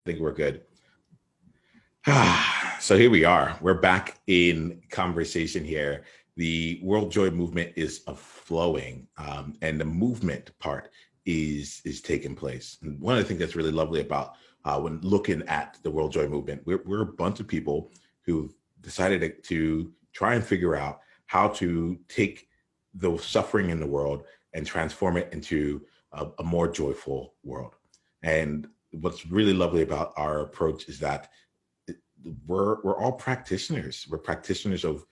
I think we're good. So here we are. We're back in conversation here. The World Joy movement is flowing, and the movement part is taking place. And one of the things that's really lovely about when looking at the World Joy movement, we're a bunch of people who've decided to try and figure out how to take the suffering in the world and transform it into a more joyful world. And what's really lovely about our approach is that we're all practitioners. We're practitioners of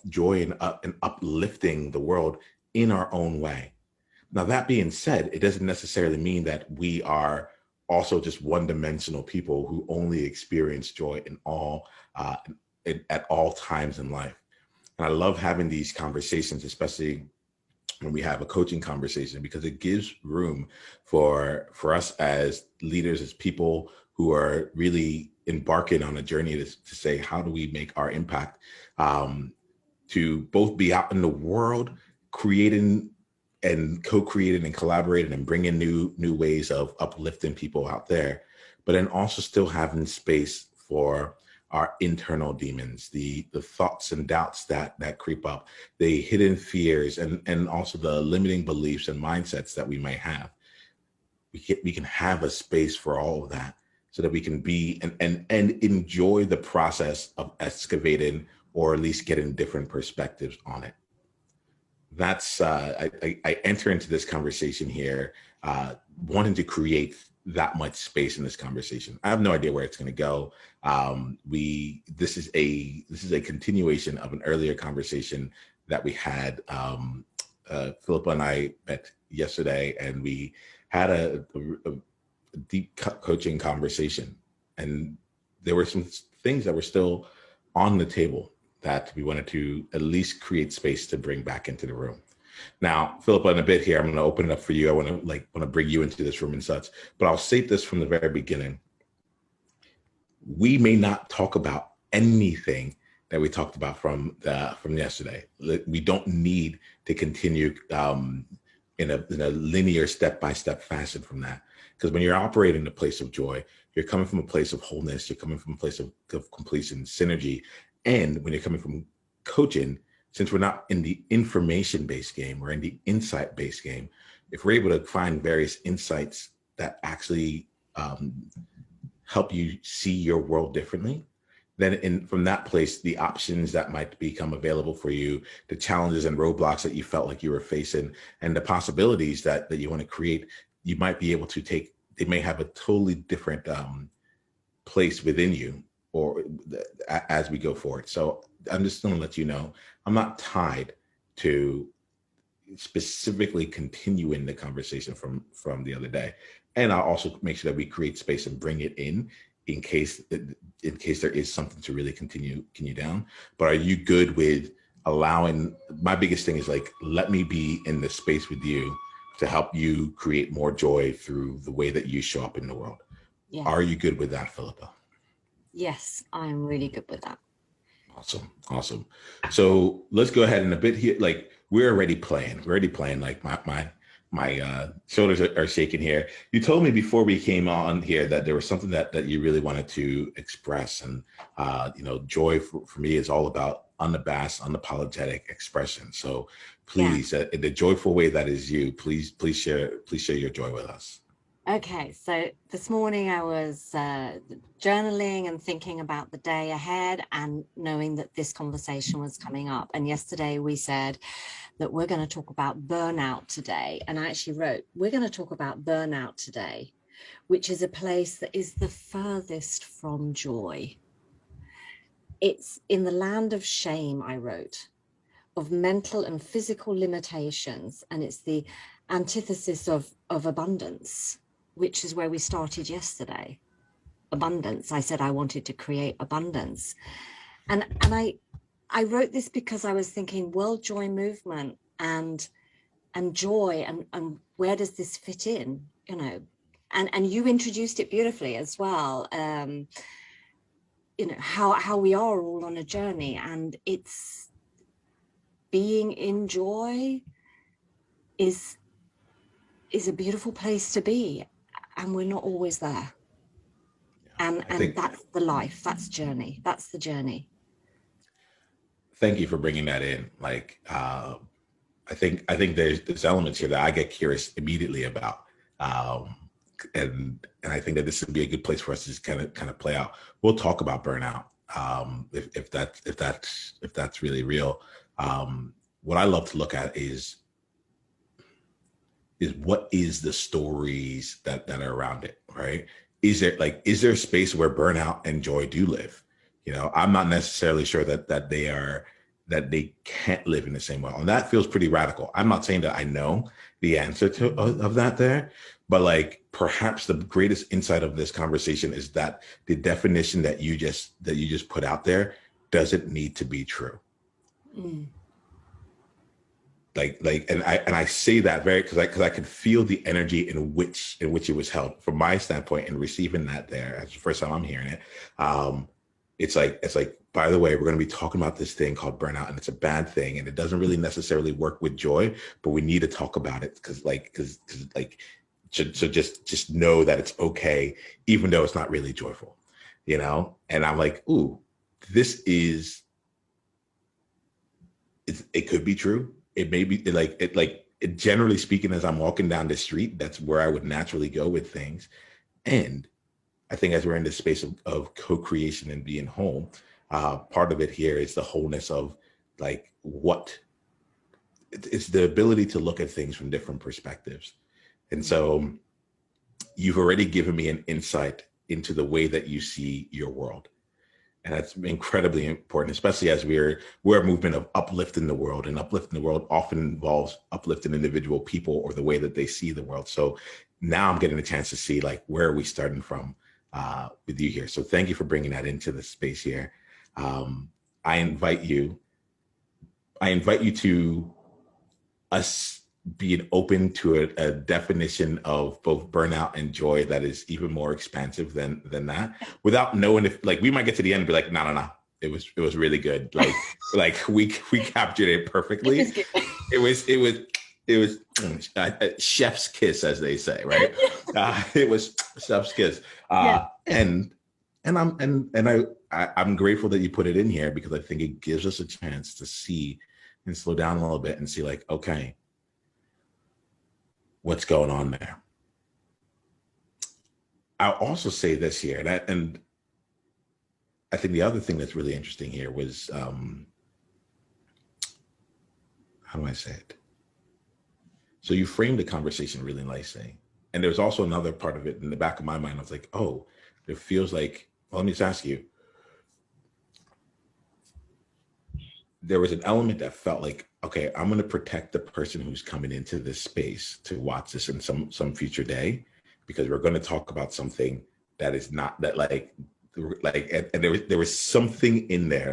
joy and uplifting the world in our own way. Now, that being said, it doesn't necessarily mean that we are also just one-dimensional people who only experience joy uh, at all times in life. And I love having these conversations, especially when we have a coaching conversation, because it gives room for us as leaders, as people who are really embarking on a journey to say, how do we make our impact, to both be out in the world creating and co-creating and collaborating and bringing new ways of uplifting people out there, but then also still having space for our internal demons, the thoughts and doubts that creep up, the hidden fears, and also the limiting beliefs and mindsets that we might have. We can have a space for all of that so that we can be and enjoy the process of excavating, or at least getting different perspectives on it. That's I enter into this conversation here wanting to create that much space in this conversation. I have no idea where it's going to go. This is a continuation of an earlier conversation that we had. Philippa and I met yesterday, and we had a deep coaching conversation, and there were some things that were still on the table that we wanted to at least create space to bring back into the room. Now, Philippa, in a bit here, I'm going to open it up for you. I want to bring you into this room and such, but I'll say this from the very beginning. We may not talk about anything that we talked about from yesterday. We don't need to continue in a linear step-by-step fashion from that. Because when you're operating in a place of joy, you're coming from a place of wholeness, you're coming from a place of completion, synergy. And when you're coming from coaching, since we're not in the information-based game, we're in the insight-based game. If we're able to find various insights that actually help you see your world differently, then from that place, the options that might become available for you, the challenges and roadblocks that you felt like you were facing, and the possibilities that you want to create, you might be able to take. They may have a totally different place within you, or as we go forward. So I'm just going to let you know, I'm not tied to specifically continuing the conversation from the other day. And I'll also make sure that we create space and bring it in case there is something to really continue down. But are you good with allowing? My biggest thing is let me be in the space with you to help you create more joy through the way that you show up in the world. Yeah. Are you good with that, Philippa? Yes, I'm really good with that. Awesome. So let's go ahead and a bit here. We're already playing. Like my shoulders are shaking here. You told me before we came on here that there was something that you really wanted to express, and joy for me is all about unabashed, unapologetic expression. So please, in the joyful way that is you, please share your joy with us. Okay, so this morning I was journaling and thinking about the day ahead, and knowing that this conversation was coming up. And yesterday we said that we're going to talk about burnout today. And I actually wrote, we're going to talk about burnout today, which is a place that is the furthest from joy. It's in the land of shame, I wrote, of mental and physical limitations. And it's the antithesis of abundance, which is where we started yesterday. Abundance. I said I wanted to create abundance. And I wrote this because I was thinking World Joy Movement and joy, and where does this fit in, and you introduced it beautifully as well. How we are all on a journey, and it's being in joy is a beautiful place to be, and we're not always there. And I think, that's the life, that's journey, that's the journey. thank you for bringing that in. Like, I think there's elements here that I get curious immediately about, um, and I think that this would be a good place for us to just kind of play out. We'll talk about burnout, if that's really real. What I love to look at is what is the stories that are around it, right? Is there a space where burnout and joy do live? You know, I'm not necessarily sure that they can't live in the same way, and that feels pretty radical. I'm not saying that I know the answer to of that there, but like perhaps the greatest insight of this conversation is that the definition that you just put out there doesn't need to be true. Mm. And I say that very because I could feel the energy in which it was held from my standpoint, and receiving that there. That's the first time I'm hearing it. um it's like, by the way, we're going to be talking about this thing called burnout, and it's a bad thing, and it doesn't really necessarily work with joy, but we need to talk about it because like, so just know that it's okay, even though it's not really joyful, you know. And I'm like, ooh, this is it could be true. It may be generally speaking, as I'm walking down the street, that's where I would naturally go with things. And I think as we're in this space of co-creation and being whole, part of it here is the wholeness of like what it's the ability to look at things from different perspectives. And so you've already given me an insight into the way that you see your world. And that's incredibly important, especially as we're a movement of uplifting the world, and uplifting the world often involves uplifting individual people or the way that they see the world. So now I'm getting a chance to see like where are we starting from with you here. So thank you for bringing that into the space here. Um, I invite you. I invite you to us being open to a definition of both burnout and joy that is even more expansive than that, without knowing if like we might get to the end and be like, no, no, no, it was really good. Like we captured it perfectly. It was chef's kiss, as they say, right? It was chef's kiss. I'm grateful that you put it in here, because I think it gives us a chance to see and slow down a little bit and see like, okay, what's going on there. I'll also say this here, and I think the other thing that's really interesting here was, how do I say it? So you framed the conversation really nicely. And there's also another part of it in the back of my mind. I was like, oh, it feels like, well, let me just ask you. There was an element that felt like, okay, I'm going to protect the person who's coming into this space to watch this in some future day, because we're going to talk about something that is not that and there was something in there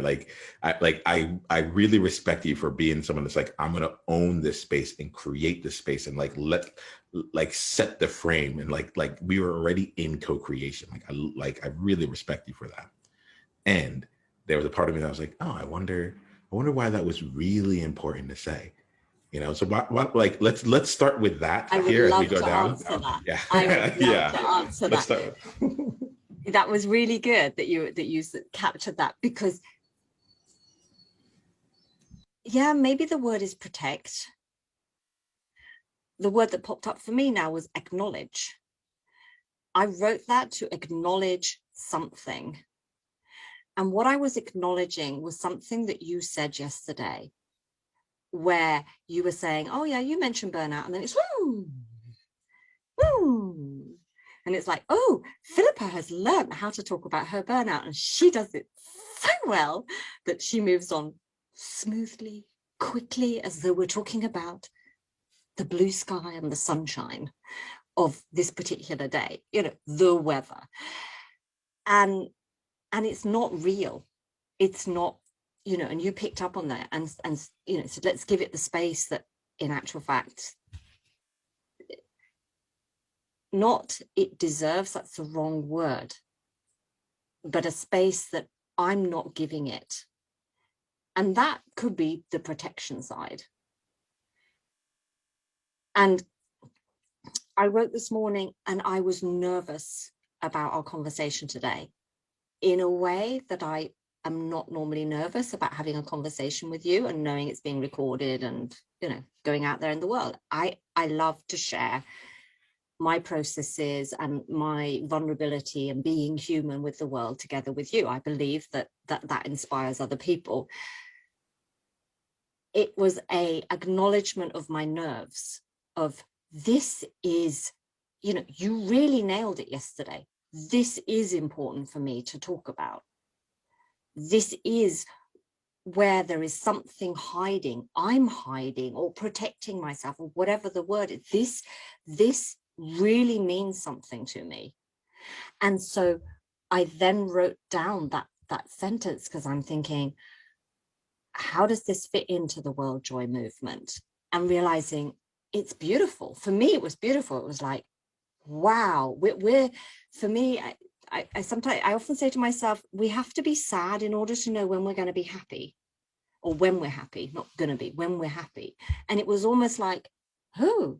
I really respect you for being someone that's like, I'm going to own this space and create this space and like set the frame, and like we were already in co-creation. I really respect you for that. And there was a part of me that was like, oh, I wonder why that was really important to say. You know, so like let's start with that here as we go down. Yeah, I would love yeah. to answer Let's that. start. That was really good that you captured that, because yeah, maybe the word is protect. The word that popped up for me now was acknowledge. I wrote that to acknowledge something. And what I was acknowledging was something that you said yesterday, where you were saying, oh yeah, you mentioned burnout, and then it's woo, woo. And it's like, oh, Philippa has learned how to talk about her burnout, and she does it so well that she moves on smoothly, quickly, as though we're talking about the blue sky and the sunshine of this particular day, you know, the weather. And it's not real. It's not, you know, and you picked up on that, and you know, so let's give it the space that in actual fact, not it deserves, that's the wrong word, but a space that I'm not giving it. And that could be the protection side. And I wrote this morning and I was nervous about our conversation today in a way that I am not normally nervous about having a conversation with you and knowing it's being recorded and, you know, going out there in the world. I love to share my processes and my vulnerability and being human with the world together with you. I believe that inspires other people. It was a acknowledgement of my nerves of this is, you know, you really nailed it yesterday. This is important for me to talk about. This is where there is something hiding, I'm hiding or protecting myself or whatever the word is. This really means something to me. And so I then wrote down that sentence because I'm thinking, how does this fit into the World Joy movement? And realizing it's beautiful. For me, it was beautiful. It was like, wow, we're for me, I sometimes, I often say to myself, we have to be sad in order to know when we're going to be happy, or when we're happy, not going to be, when we're happy. And it was almost like, oh,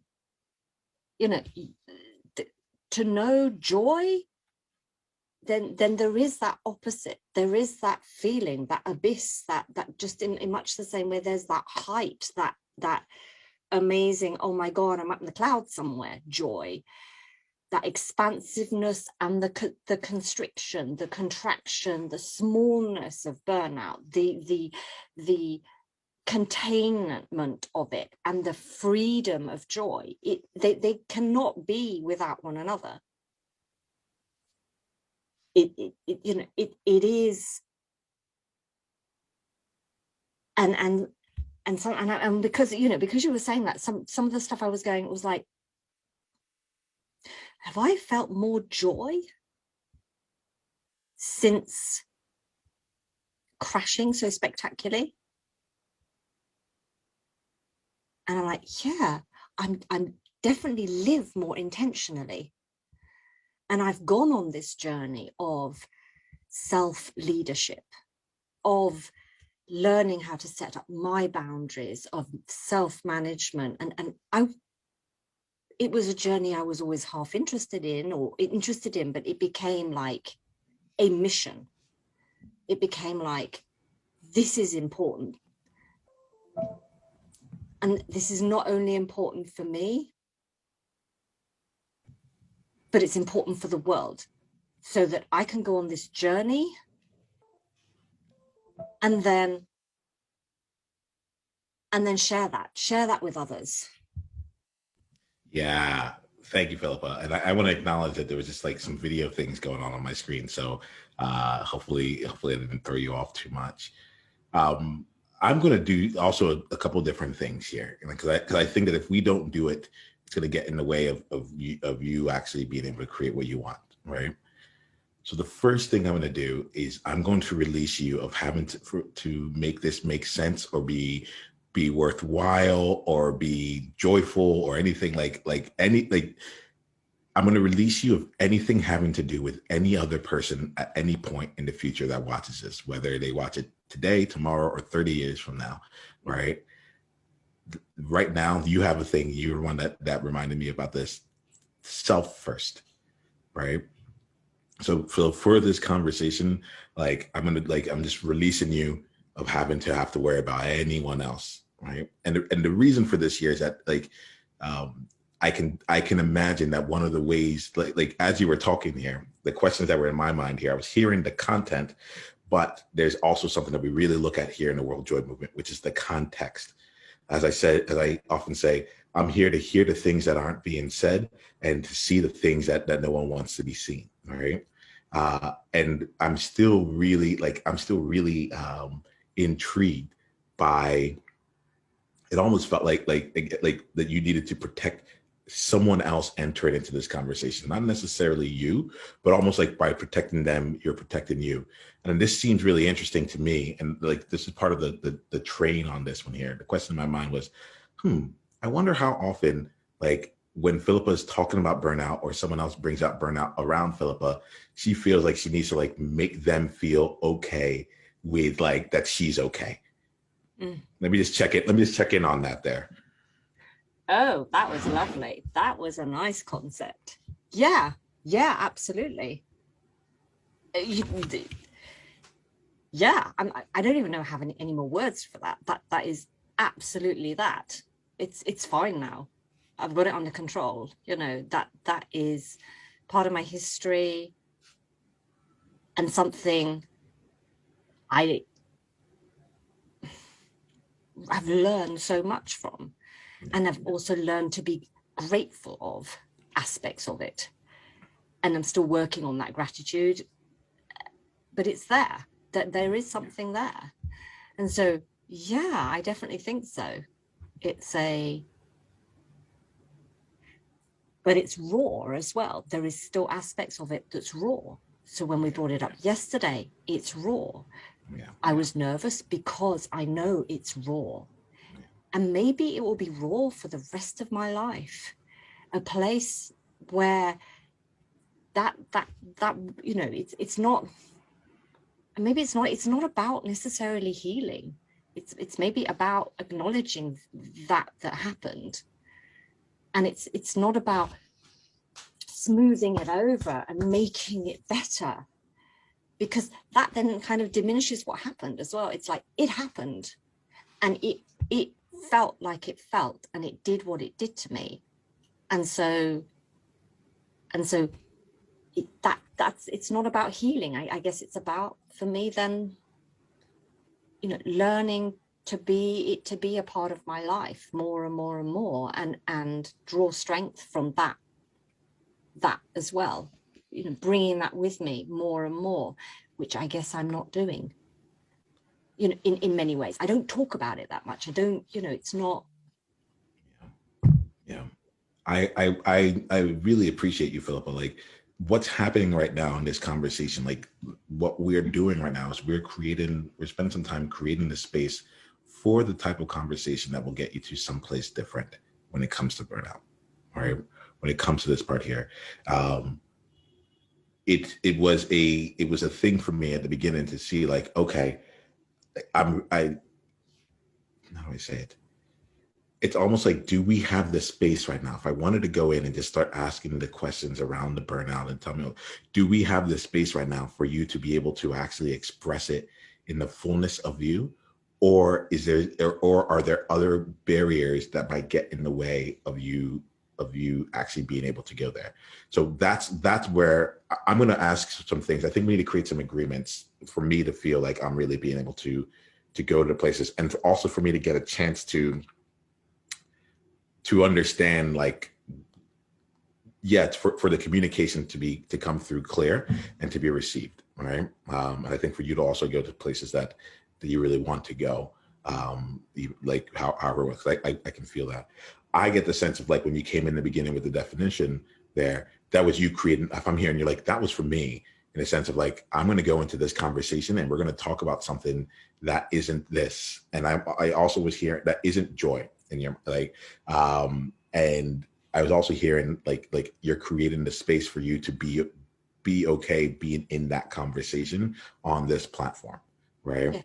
you know, to know joy, then there is that opposite. There is that feeling, that abyss, that just in much the same way there's that height, that amazing, oh my God, I'm up in the clouds somewhere, joy. That expansiveness and the constriction, the contraction, the smallness of burnout, the containment of it, and the freedom of joy. They cannot be without one another. It you know, it is, and because, you know, because you were saying that, some of the stuff I was going, it was like, have I felt more joy since crashing so spectacularly? And I'm like, yeah, I'm definitely live more intentionally. And I've gone on this journey of self-leadership, of learning how to set up my boundaries, of self-management. And it was a journey I was always half interested in, but it became like a mission. It became like, this is important. And this is not only important for me, but it's important for the world, so that I can go on this journey and then share that with others. Yeah. Thank you, Philippa. And I want to acknowledge that there was just like some video things going on my screen. So hopefully I didn't throw you off too much. I'm going to do also a couple different things here, because I think that if we don't do it, it's going to get in the way of you actually being able to create what you want, right? So the first thing I'm going to do is I'm going to release you of having to make this make sense or be worthwhile or be joyful or anything like I'm going to release you of anything having to do with any other person at any point in the future that watches this, whether they watch it today, tomorrow, or 30 years from now, right? Right now, you have a thing. You're one that reminded me about this. Self first, right? So for this conversation, I'm just releasing you of having to worry about anyone else, right? And the reason for this here is that I can imagine that one of the ways, like as you were talking here, the questions that were in my mind here, I was hearing the content, but there's also something that we really look at here in the World Joy Movement, which is the context. As I often say, I'm here to hear the things that aren't being said and to see the things that no one wants to be seen, right? And I'm still really intrigued by, it almost felt like that you needed to protect someone else entering into this conversation, not necessarily you, but almost like by protecting them, you're protecting you. And this seems really interesting to me. And like, this is part of the train on this one here. The question in my mind was, I wonder how often, like when Philippa is talking about burnout or someone else brings up burnout around Philippa, she feels like she needs to like make them feel okay with like that she's okay. Let me just check in on that there. Oh, that was lovely. That was a nice concept. Yeah. Yeah, absolutely. Yeah, I don't even know have any more words for that. That is absolutely that. It's fine now. I've got it under control. You know, that is part of my history and something I have learned so much from. And I've also learned to be grateful of aspects of it. And I'm still working on that gratitude, but it's there, that there is something there. And so, yeah, I definitely think so. It's but it's raw as well. There is still aspects of it that's raw. So when we brought it up yesterday, it's raw. Yeah. I was nervous because I know it's raw. And maybe it will be raw for the rest of my life. A place where that you know, it's not, maybe it's not about necessarily healing. It's maybe about acknowledging that happened. And it's not about smoothing it over and making it better, because that then kind of diminishes what happened as well. It's like, it happened and it felt like it felt, and it did what it did to me. And so that's it's not about healing. I guess it's about, for me then, you know, learning to be a part of my life more and more and more, and draw strength from that as well, you know, bringing that with me more and more, which I guess I'm not doing, you know, in many ways. I don't talk about it that much. I don't, you know, it's not. Yeah. I really appreciate you, Philippa. Like, what's happening right now in this conversation, like what we're doing right now is we're spending some time creating the space for the type of conversation that will get you to someplace different when it comes to burnout, right? When it comes to this part here. It was a thing for me at the beginning to see, like, okay, I how do I say it? It's almost like, do we have the space right now? If I wanted to go in and just start asking the questions around the burnout and tell me, do we have the space right now for you to be able to actually express it in the fullness of you? Or are there other barriers that might get in the way of you actually being able to go there? So that's where I'm going to ask some things. I think we need to create some agreements for me to feel like I'm really being able to go to places, and also for me to get a chance to understand, like, yeah, for the communication to come through clear and to be received, right? And I think for you to also go to places that you really want to go, like however it works. I can feel that. I get the sense of, like, when you came in the beginning with the definition there, that was you creating. If I'm hearing you, like, that was for me, in a sense of, like, I'm going to go into this conversation and we're going to talk about something that isn't this. And I also was hearing that isn't joy in your, like, and I was also hearing, like you're creating the space for you to be okay being in that conversation on this platform, right? Yeah.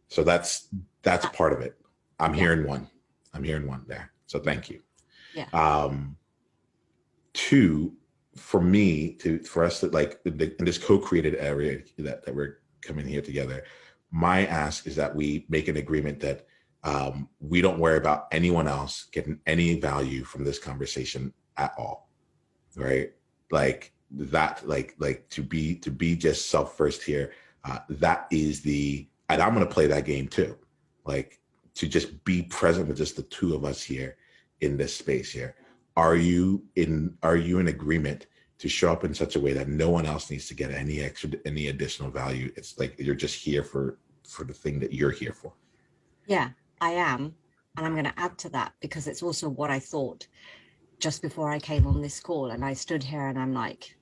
So that's part of it. I'm Yeah. hearing one. I'm hearing one there. So thank you. Yeah. Two, for me, for us to, like, in this co-created area that we're coming here together, my ask is that we make an agreement that we don't worry about anyone else getting any value from this conversation at all, right? Like that, like to be just self first here. That is and I'm going to play that game too, like, to just be present with just the two of us here in this space here. Are you in agreement to show up in such a way that no one else needs to get any additional value? It's like you're just here for the thing that you're here for. Yeah, I am. And I'm going to add to that, because it's also what I thought just before I came on this call. And I stood here and I'm like,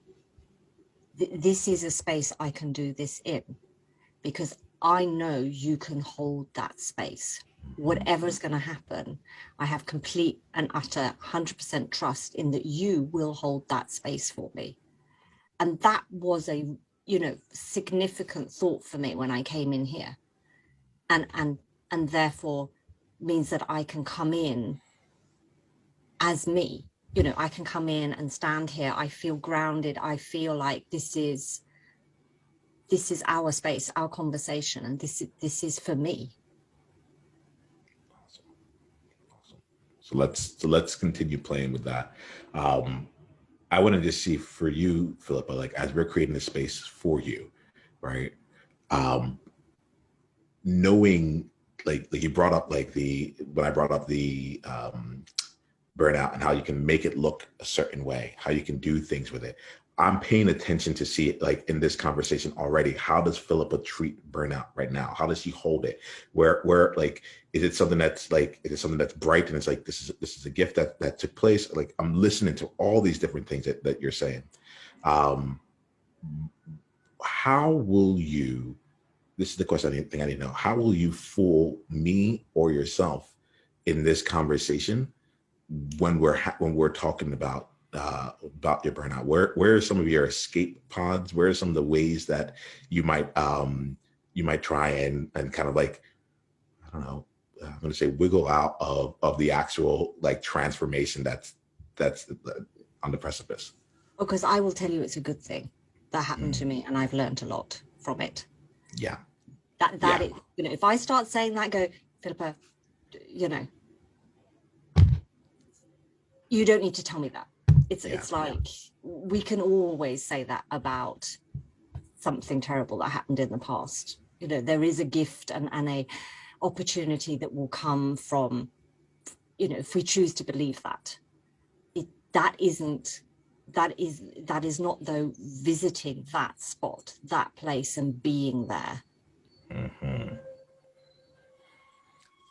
this is a space I can do this in, because I know you can hold that space. Whatever's going to happen, I have complete and utter 100% trust in that you will hold that space for me. And that was a, you know, significant thought for me when I came in here. And therefore means that I can come in as me, I can come in and stand here. I feel grounded. I feel like this is our space, our conversation, and this is for me. Awesome. Awesome. So let's continue playing with that. I want to just see for you, Philippa, like as we're creating a space for you, right? Um, Knowing like you brought up like when I brought up the burnout and how you can make it look a certain way, how you can do things with it. I'm paying attention to see it like in this conversation already. How does Philippa treat burnout right now? How does she hold it? Where like, is it something that's bright and it's like, this is a gift that took place? Like I'm listening to all these different things that you're saying. Um, how will you, this is the question I need to know. How will you fool me or yourself in this conversation when we're talking about your burnout? Where are some of your escape pods? Where are some of the ways that you might try and kind of like, I don't know, I'm going to say wiggle out of the actual like transformation that's on the precipice? Because I will tell you, it's a good thing that happened to me, and I've learned a lot from it. Yeah. That is, if I start saying that, go, Philippa, you don't need to tell me that. It's like we can always say that about something terrible that happened in the past. There is a gift and a opportunity that will come from, if we choose to believe that. That is not, though, visiting that spot, that place, and being there. Mm-hmm.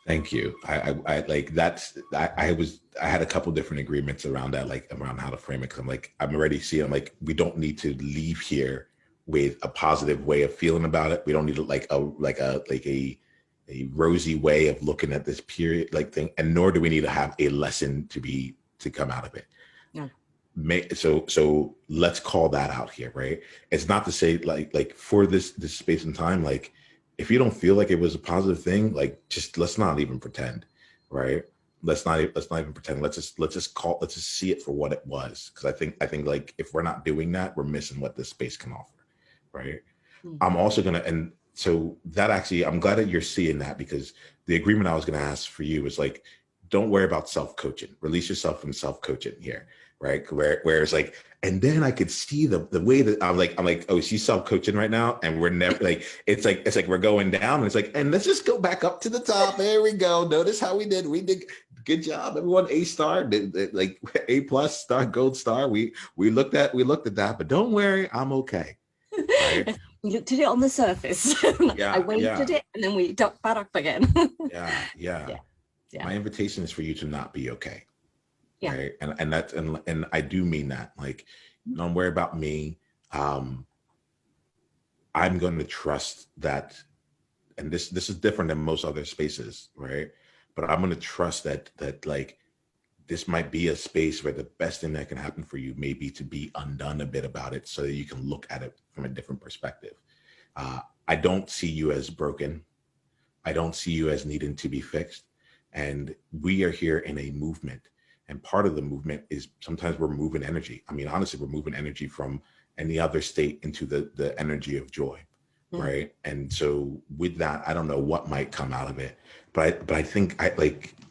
Thank you. I like that's I had a couple different agreements around that, like around how to frame it. Cause I'm already seeing, I'm like, we don't need to leave here with a positive way of feeling about it. We don't need a rosy way of looking at this period like thing. And nor do we need to have a lesson to come out of it. Yeah. So let's call that out here, right? It's not to say like for this space and time, like if you don't feel like it was a positive thing, like just let's not even pretend, right? Let's not even pretend. Let's just see it for what it was. Because I think like if we're not doing that, we're missing what this space can offer, right? Mm-hmm. I'm also gonna, and so that actually, I'm glad that you're seeing that, because the agreement I was gonna ask for you is like, don't worry about self-coaching. Release yourself from self-coaching here, right? Where it's like, and then I could see the way that I'm like, oh, she's self-coaching right now, and we're never like, it's like we're going down, and it's like, and let's just go back up to the top. There we go. Notice how we did good job, everyone. A star, like A plus star, gold star. We looked at that, but don't worry, I'm okay. Right? We looked at it on the surface. I waved at it, and then we ducked back up again. Yeah. My invitation is for you to not be okay. Yeah. Right. And that's, and I do mean that, like, don't worry about me. I'm going to trust that. And this is different than most other spaces. Right. But I'm going to trust that like, this might be a space where the best thing that can happen for you may be to be undone a bit about it, so that you can look at it from a different perspective. I don't see you as broken. I don't see you as needing to be fixed. And we are here in a movement. And part of the movement is sometimes we're moving energy. I mean, honestly, we're moving energy from any other state into the energy of joy, right? And so with that, I don't know what might come out of it, but I think I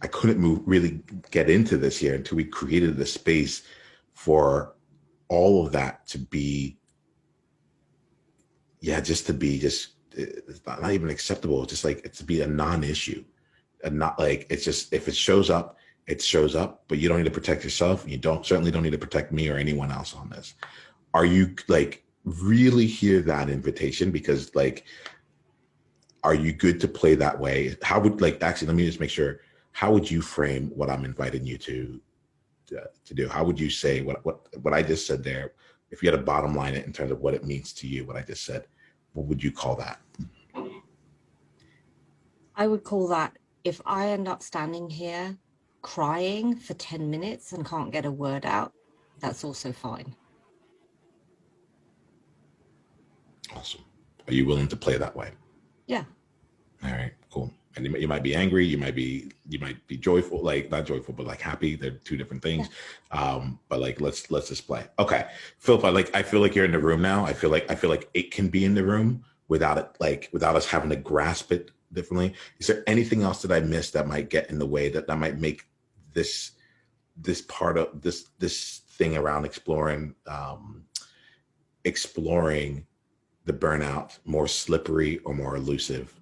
couldn't really get into this here until we created the space for all of that to be, it's not even acceptable. It's just like, it's to be a non-issue. And not like, it's just, if it shows up, it shows up, but you don't need to protect yourself. You certainly don't need to protect me or anyone else on this. Are you like really hear that invitation? Because like, are you good to play that way? How would, like, actually, let me just make sure, how would you frame what I'm inviting you to do? How would you say what I just said there? If you had a bottom line it in terms of what it means to you, what I just said, what would you call that? I would call that, if I end up standing here crying for 10 minutes and can't get a word out, that's also fine. Awesome. Are you willing to play that way? Yeah. All right, cool. And you might be angry, you might be joyful, like not joyful, but like happy. They're two different things. But like let's just play. Okay, Philip, I feel like you're in the room now. I feel like it can be in the room without it, like without us having to grasp it differently. Is there anything else that I missed that might get in the way, that might make this part of this thing around exploring the burnout more slippery or more elusive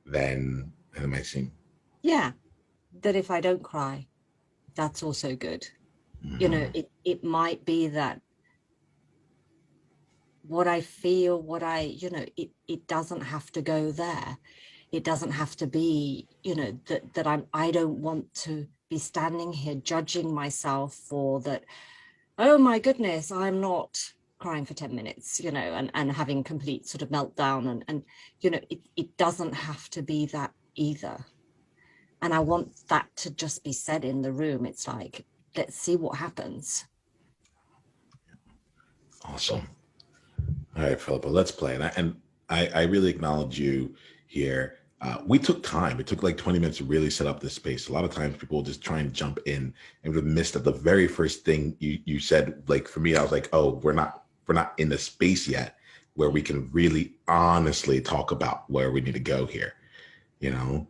than it might seem? Yeah, that if I don't cry, that's also good. You know, it might be that what I feel, it doesn't have to go there. It doesn't have to be, that I don't want to be standing here judging myself for that. Oh my goodness, I'm not crying for 10 minutes, and having complete sort of meltdown, and it doesn't have to be that either. And I want that to just be said in the room. It's like, let's see what happens. Awesome. All right, Philippa, let's play. I really acknowledge you here. We took time. It took like 20 minutes to really set up this space. A lot of times people just try and jump in and we've missed the very first thing you said. Like for me, I was like, oh, we're not in the space yet where we can really honestly talk about where we need to go here, And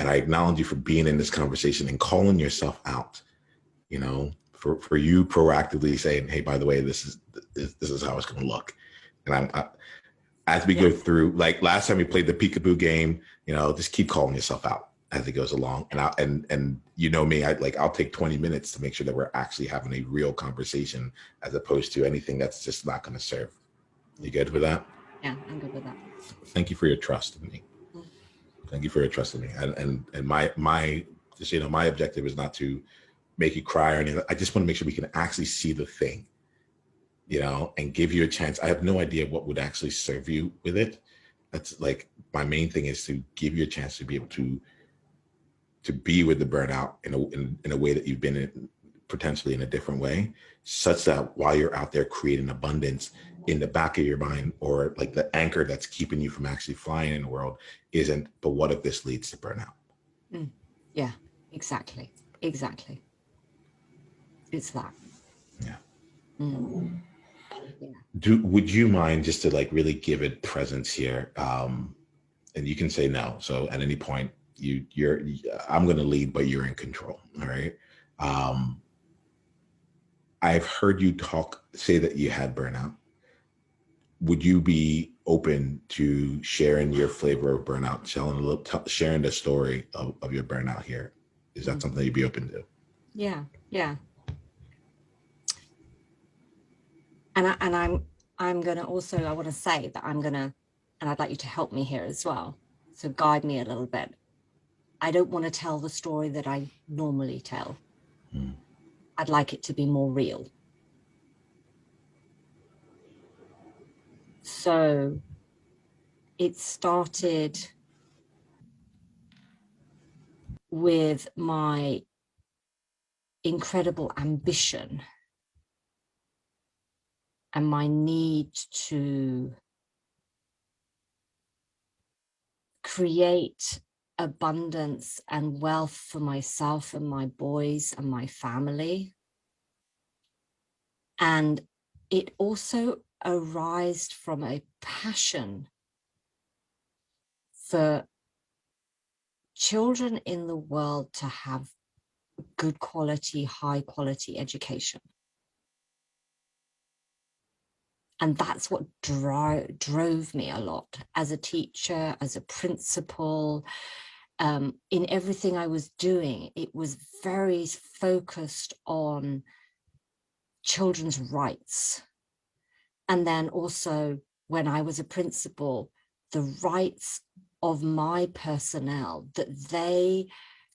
I acknowledge you for being in this conversation and calling yourself out, for you proactively saying, hey, by the way, this is how it's going to look. And as we go through, like last time we played the peekaboo game, just keep calling yourself out as it goes along. And me, I'll take 20 minutes to make sure that we're actually having a real conversation as opposed to anything that's just not going to serve. You good with that? Yeah, I'm good with that. Thank you for your trust in me. Thank you for your trust in me. And my just, my objective is not to make you cry or anything. I just want to make sure we can actually see the thing, and give you a chance. I have no idea what would actually serve you with it. That's like my main thing, is to give you a chance to be able to be with the burnout in a way that you've been in, potentially in a different way, such that while you're out there creating abundance, in the back of your mind, or like the anchor that's keeping you from actually flying in the world isn't, but what if this leads to burnout? Yeah, exactly. It's that. Yeah. Yeah. Would you mind, just to like really give it presence here, and you can say no, so at any point I'm going to lead, but you're in control. All right. I've heard you say that you had burnout. Would you be open to sharing your flavor of burnout, sharing the story of your burnout here? Is that something you'd be open to? Yeah. And I'm going to also, I want to say that and I'd like you to help me here as well. So guide me a little bit. I don't want to tell the story that I normally tell. I'd like it to be more real. So it started with my incredible ambition and my need to create abundance and wealth for myself and my boys and my family. And it also arose from a passion for children in the world to have good quality, high quality education. And that's what drove me a lot as a teacher, as a principal. In everything I was doing, it was very focused on children's rights. And then also, when I was a principal, the rights of my personnel, that they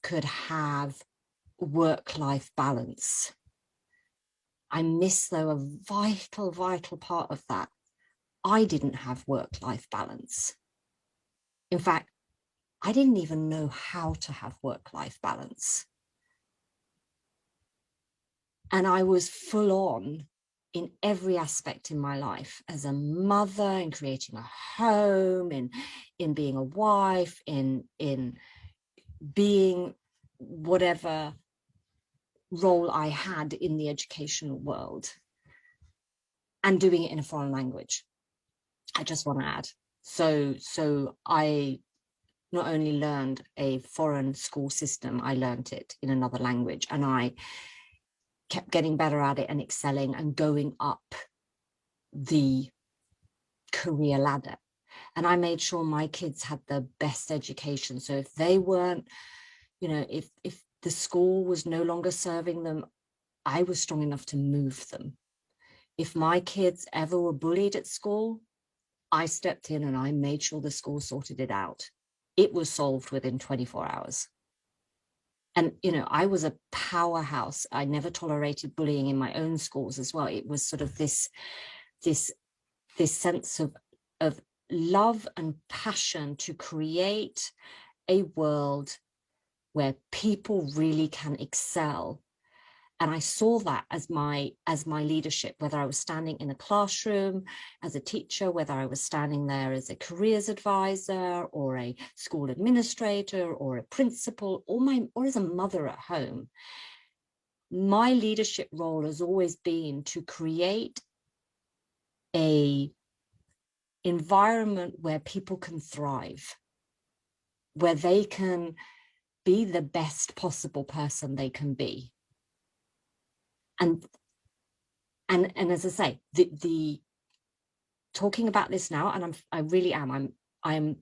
could have work-life balance. I miss, though, a vital part of that. I didn't have work-life balance. In fact, I didn't even know how to have work-life balance. And I was full on in every aspect in my life, as a mother, in creating a home, in being a wife, in being whatever role I had in the educational world and doing it in a foreign language. I just want to add. So I not only learned a foreign school system, I learned it in another language, and I kept getting better at it and excelling and going up the career ladder. And I made sure my kids had the best education. So if they weren't, you know, if the school was no longer serving them, I was strong enough to move them. If my kids ever were bullied at school, I stepped in and I made sure the school sorted it out. It was solved within 24 hours. And, you know, I was a powerhouse. I never tolerated bullying in my own schools as well. It was sort of this sense of love and passion to create a world where people really can excel. And I saw that as my leadership, whether I was standing in a classroom as a teacher, whether I was standing there as a careers advisor or a school administrator or a principal or as a mother at home. My leadership role has always been to create a environment where people can thrive, where they can be the best possible person they can be. And as I say, the talking about this now, and I'm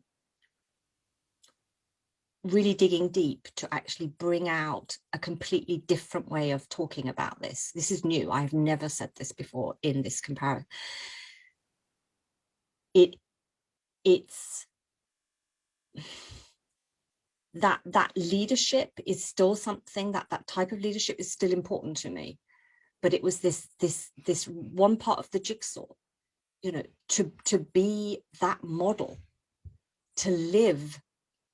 really digging deep to actually bring out a completely different way of talking about this. This is new. I've never said this before in this comparison. It's that leadership is still something, that type of leadership is still important to me. But it was this one part of the jigsaw, you know, to be that model, to live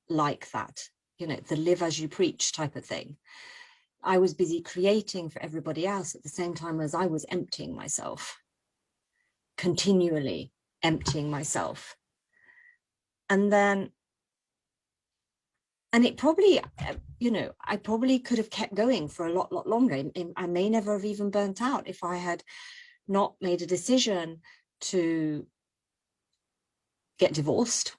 like that, you know, the live as you preach type of thing. I was busy creating for everybody else at the same time as I was emptying myself, continually emptying myself. And it probably, you know, I probably could have kept going for a lot longer. I may never have even burnt out if I had not made a decision to get divorced,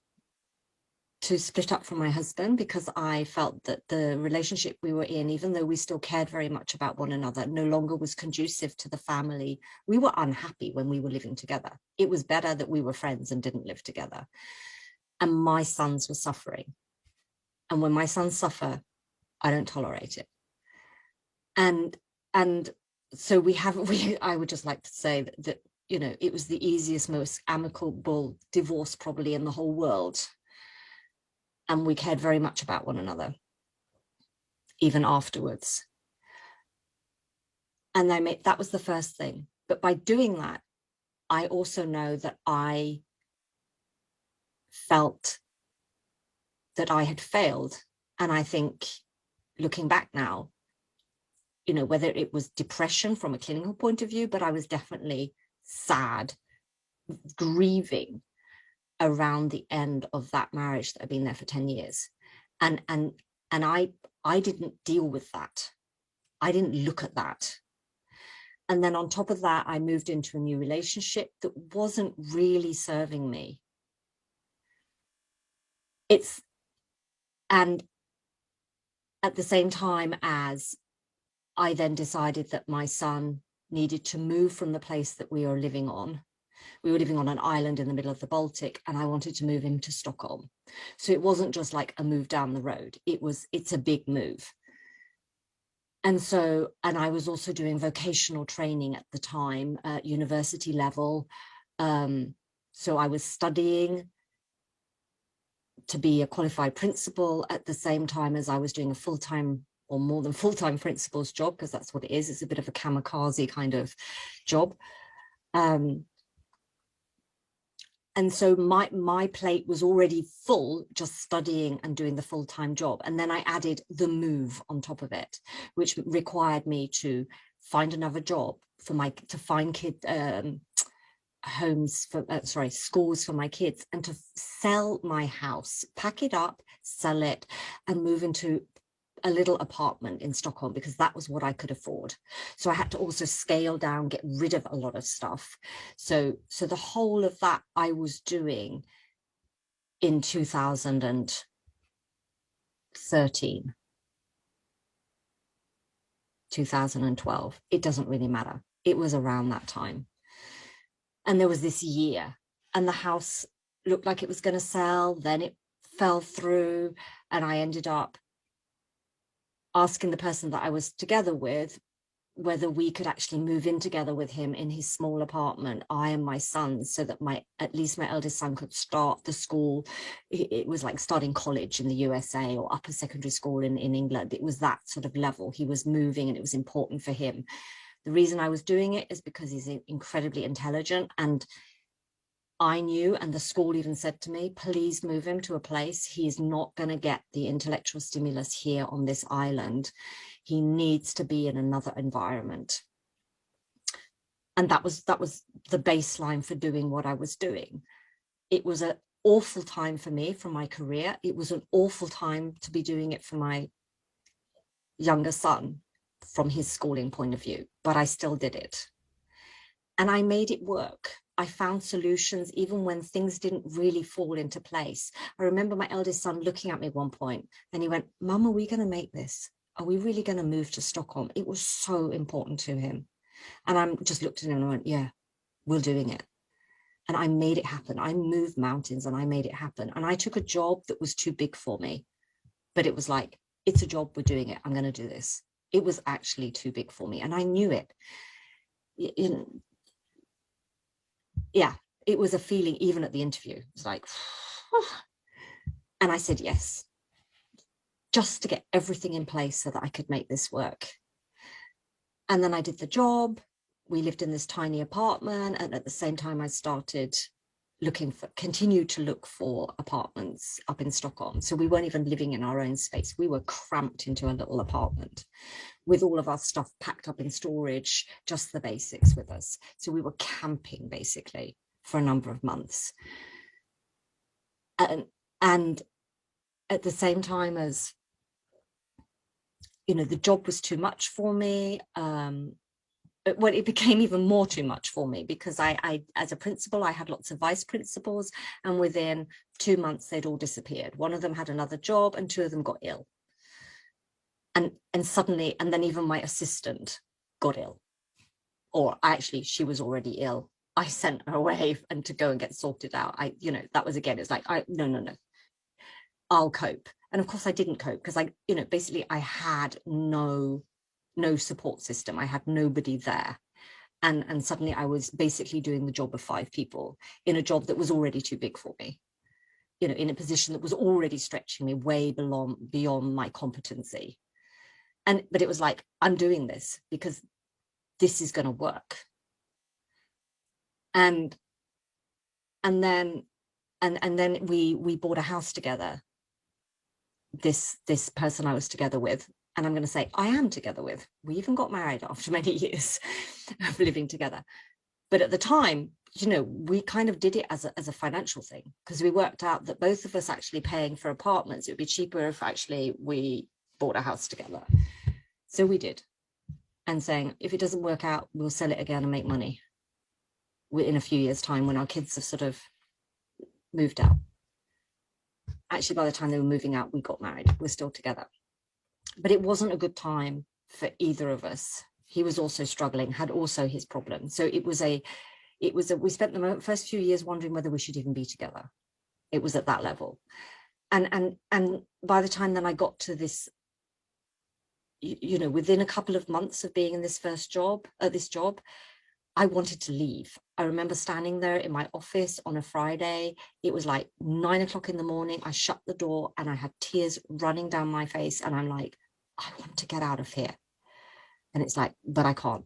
to split up from my husband, because I felt that the relationship we were in, even though we still cared very much about one another, no longer was conducive to the family. We were unhappy when we were living together. It was better that we were friends and didn't live together. And my sons were suffering. And when my sons suffer, I don't tolerate it. And so I would just like to say that, you know, it was the easiest, most amicable divorce probably in the whole world. And we cared very much about one another, even afterwards. And that was the first thing. But by doing that, I also know that I felt that I had failed. And I think, looking back now, you know, whether it was depression from a clinical point of view, but I was definitely sad, grieving around the end of that marriage that had been there for 10 years. And I didn't deal with that. I didn't look at that. And then on top of that, I moved into a new relationship that wasn't really serving me. And at the same time as I then decided that my son needed to move from the place that we were living on. We were living on an island in the middle of the Baltic, and I wanted to move him to Stockholm. So it wasn't just like a move down the road. It's a big move. And I was also doing vocational training at the time at university level. So I was studying to be a qualified principal at the same time as I was doing a full-time or more than full-time principal's job, because that's what it is. It's a bit of a kamikaze kind of job. And so my plate was already full, just studying and doing the full-time job. And then I added the move on top of it, which required me to find another job to find schools for my kids, and to sell my house, pack it up, sell it, and move into a little apartment in Stockholm, because that was what I could afford. So I had to also scale down, get rid of a lot of stuff. So the whole of that I was doing in 2013, 2012. It doesn't really matter. It was around that time. And there was this year, and the house looked like it was going to sell, then it fell through, and I ended up asking the person that I was together with whether we could actually move in together with him in his small apartment, I and my son, so that at least my eldest son could start the school. It was like starting college in the USA or upper secondary school in England. It was that sort of level. He was moving, and it was important for him. The reason I was doing it is because he's incredibly intelligent, and I knew, and the school even said to me, please move him to a place. He is not going to get the intellectual stimulus here on this island. He needs to be in another environment. And that was the baseline for doing what I was doing. It was an awful time for me, for my career. It was an awful time to be doing it for my younger son from his schooling point of view, but I still did it. And I made it work. I found solutions even when things didn't really fall into place. I remember my eldest son looking at me at one point, and he went, Mum, are we going to make this? Are we really going to move to Stockholm? It was so important to him. And I just looked at him and I went, yeah, we're doing it. And I made it happen. I moved mountains and I made it happen. And I took a job that was too big for me, but it was like, it's a job, we're doing it. I'm going to do this. It was actually too big for me. And I knew it. Yeah, it was a feeling even at the interview. It was like, and I said yes, just to get everything in place so that I could make this work. And then I did the job. We lived in this tiny apartment. And at the same time, I started continued to look for apartments up in Stockholm. So we weren't even living in our own space. We were cramped into a little apartment with all of our stuff packed up in storage, just the basics with us. So we were camping basically for a number of months. And at the same time as, the job was too much for me. Well, it became even more too much for me, because I, as a principal, I had lots of vice principals, and within 2 months, they'd all disappeared. One of them had another job, and 2 of them got ill. And suddenly, and then even my assistant got ill, or actually, she was already ill. I sent her away and to go and get sorted out. That was, again, it's like, no, I'll cope. And of course I didn't cope, because basically I had no support system. I had nobody there. And suddenly I was basically doing the job of 5 people in a job that was already too big for me, in a position that was already stretching me way beyond my competency. But it was like, I'm doing this because this is going to work. And then we bought a house together. This person I was together with, and I'm going to say I am together with. We even got married after many years of living together. But at the time, we kind of did it as a financial thing, because we worked out that both of us actually paying for apartments, it would be cheaper if actually we bought a house together. So we did. And saying, if it doesn't work out, we'll sell it again and make money in a few years' time when our kids have sort of moved out. Actually, by the time they were moving out, we got married. We're still together. But it wasn't a good time for either of us. He was also struggling, had also his problems. So we spent the first few years wondering whether we should even be together. It was at that level. And by the time then I got to this, within a couple of months of being in this job, I wanted to leave. I remember standing there in my office on a Friday. It was like 9 o'clock in the morning. I shut the door and I had tears running down my face. And I'm like, I want to get out of here. And it's like, but I can't.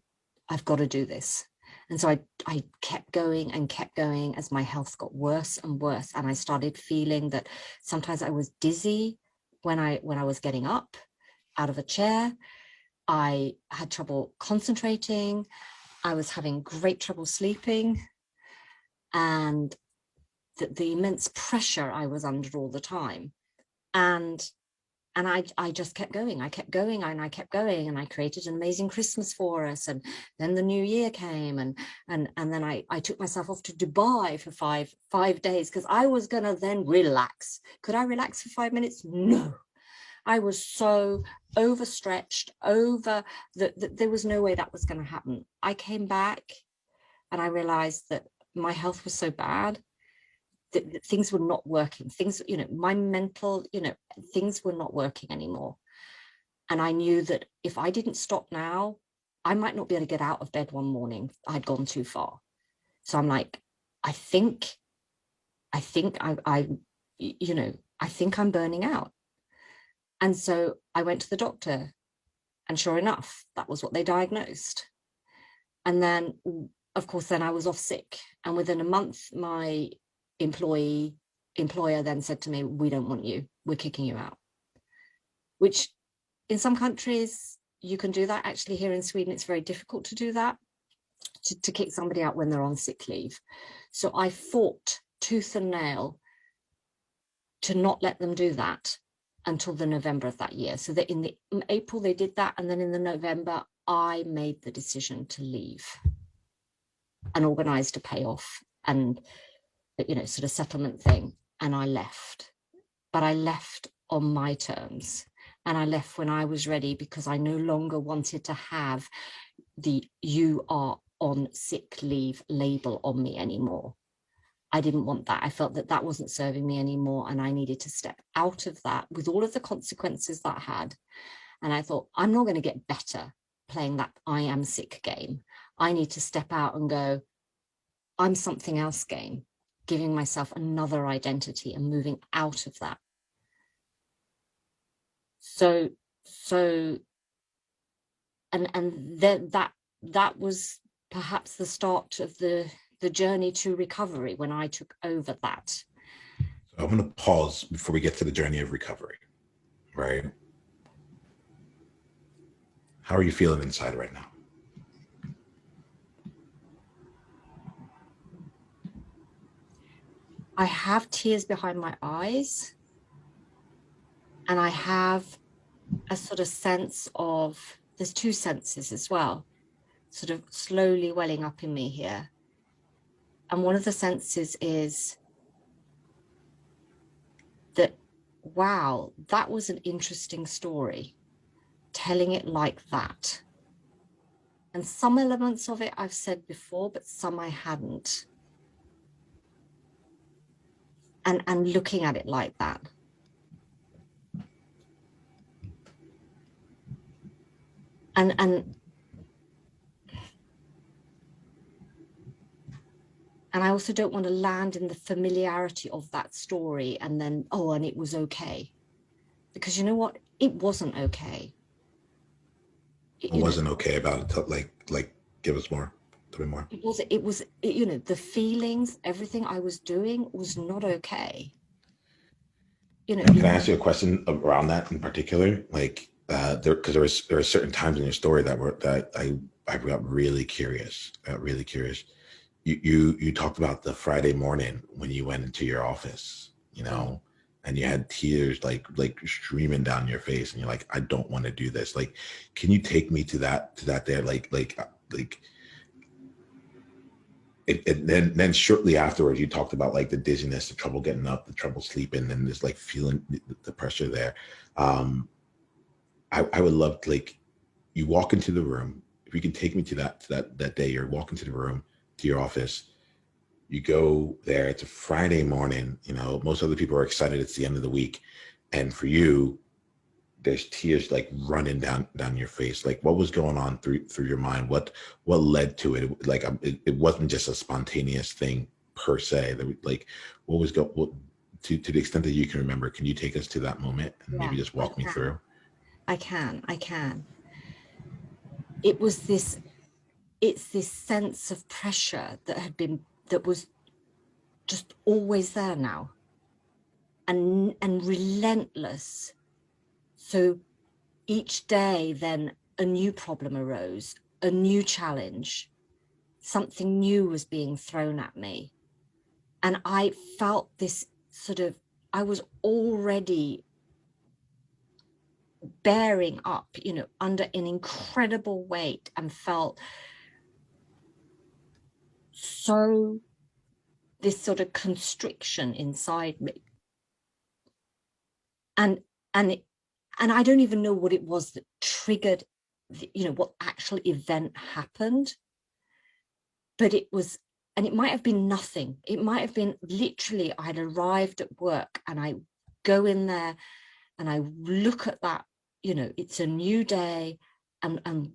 I've got to do this. And so I kept going as my health got worse and worse. And I started feeling that sometimes I was dizzy when I was getting up out of a chair. I had trouble concentrating. I was having great trouble sleeping. and the immense pressure I was under all the time. And I just kept going. I kept going and I kept going, and I created an amazing Christmas for us. And then the new year came, and then I took myself off to Dubai for five days, because I was gonna then relax. Could I relax for 5 minutes? No. I was so overstretched, there was no way that was going to happen. I came back and I realized that my health was so bad that things were not working. Things, my mental, things were not working anymore. And I knew that if I didn't stop now, I might not be able to get out of bed one morning. I'd gone too far. So I'm like, I think I think I'm burning out. And so I went to the doctor, and sure enough, that was what they diagnosed. And then, of course, then I was off sick. And within a month, my employer then said to me, we don't want you, we're kicking you out. Which in some countries, you can do that. Actually, here in Sweden, it's very difficult to do that, to kick somebody out when they're on sick leave. So I fought tooth and nail to not let them do that until the November of that year. So that in April they did that, and then in the November I made the decision to leave and organized a payoff and sort of settlement thing, and I left. But I left on my terms, and I left when I was ready, because I no longer wanted to have the "you are on sick leave" label on me anymore. I didn't want that. I felt that that wasn't serving me anymore, and I needed to step out of that with all of the consequences that had. And I thought, I'm not going to get better playing that I am sick game. I need to step out and go, I'm something else game, giving myself another identity and moving out of that. So and then that was perhaps the start of the journey to recovery, when I took over that. So I'm going to pause before we get to the journey of recovery, right? How are you feeling inside right now? I have tears behind my eyes, and I have a sort of sense of, there's two senses as well, sort of slowly welling up in me here. And one of the senses is that, wow, that was an interesting story, telling it like that. And some elements of it I've said before, but some I hadn't. And looking at it like that. And I also don't want to land in the familiarity of that story and then, oh, and it was okay. Because you know what? It wasn't okay. What wasn't okay about it? Like, give us more. Tell me more. It was, the feelings, everything I was doing was not okay. Can I ask you a question around that in particular? Like, because there are certain times in your story that I got really curious. You talked about the Friday morning when you went into your office, and you had tears like streaming down your face, and you're like, I don't want to do this. Like, can you take me to that there? Then shortly afterwards, you talked about like the dizziness, the trouble getting up, the trouble sleeping, and just like feeling the pressure there. I would love to, like, you walk into the room. If you can take me to that day, you're walking to the room, to your office. You go there. It's a Friday morning. Most other people are excited. It's the end of the week, and for you, there's tears like running down your face. Like, what was going on through your mind? What led to it? Like, it wasn't just a spontaneous thing per se. Like, what was to the extent that you can remember? Can you take us to that moment and maybe just walk me through? I can. It's this sense of pressure that was just always there now, and relentless. So each day then a new problem arose, a new challenge, something new was being thrown at me. And I felt this sort of, I was already bearing up, you know, under an incredible weight, and felt so, this sort of constriction inside me. And I don't even know what it was that triggered, you know, what actual event happened. But it was, and it might have been nothing. It might have been literally, I had arrived at work and I go in there and I look at that, you know, it's a new day, and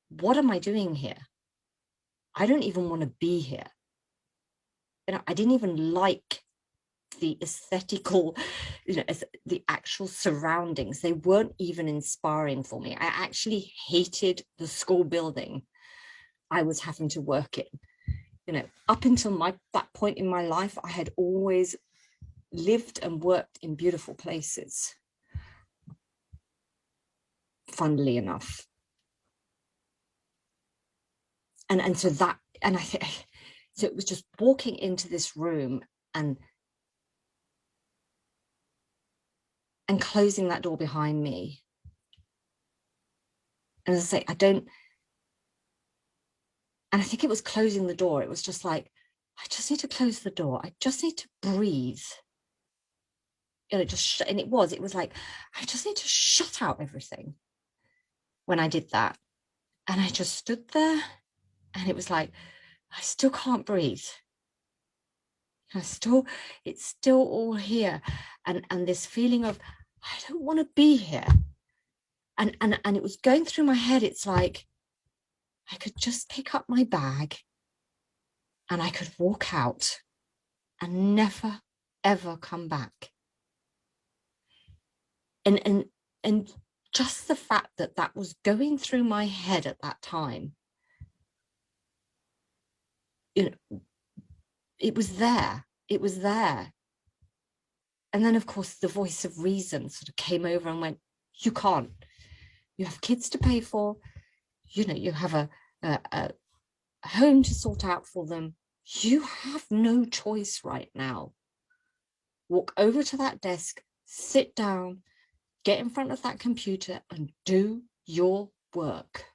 what am I doing here? I don't even want to be here. You know, I didn't even like the aesthetical, you know, the actual surroundings. They weren't even inspiring for me. I actually hated the school building I was having to work in. You know, up until that point in my life, I had always lived and worked in beautiful places, funnily enough. And so that, and I think, so it was just walking into this room and closing that door behind me. And as I say, and I think it was closing the door. It was just like, I just need to close the door. I just need to breathe. You know, and it was like, I just need to shut out everything when I did that. And I just stood there, and it was like, I still can't breathe. It's still all here. And this feeling of, I don't want to be here. And it was going through my head. It's like, I could just pick up my bag and I could walk out and never, ever come back. And just the fact that that was going through my head at that time, you know, it was there. And then, of course, the voice of reason sort of came over and went, you can't. You have kids to pay for. You know, you have a home to sort out for them. You have no choice right now. Walk over to that desk, sit down, get in front of that computer and do your work.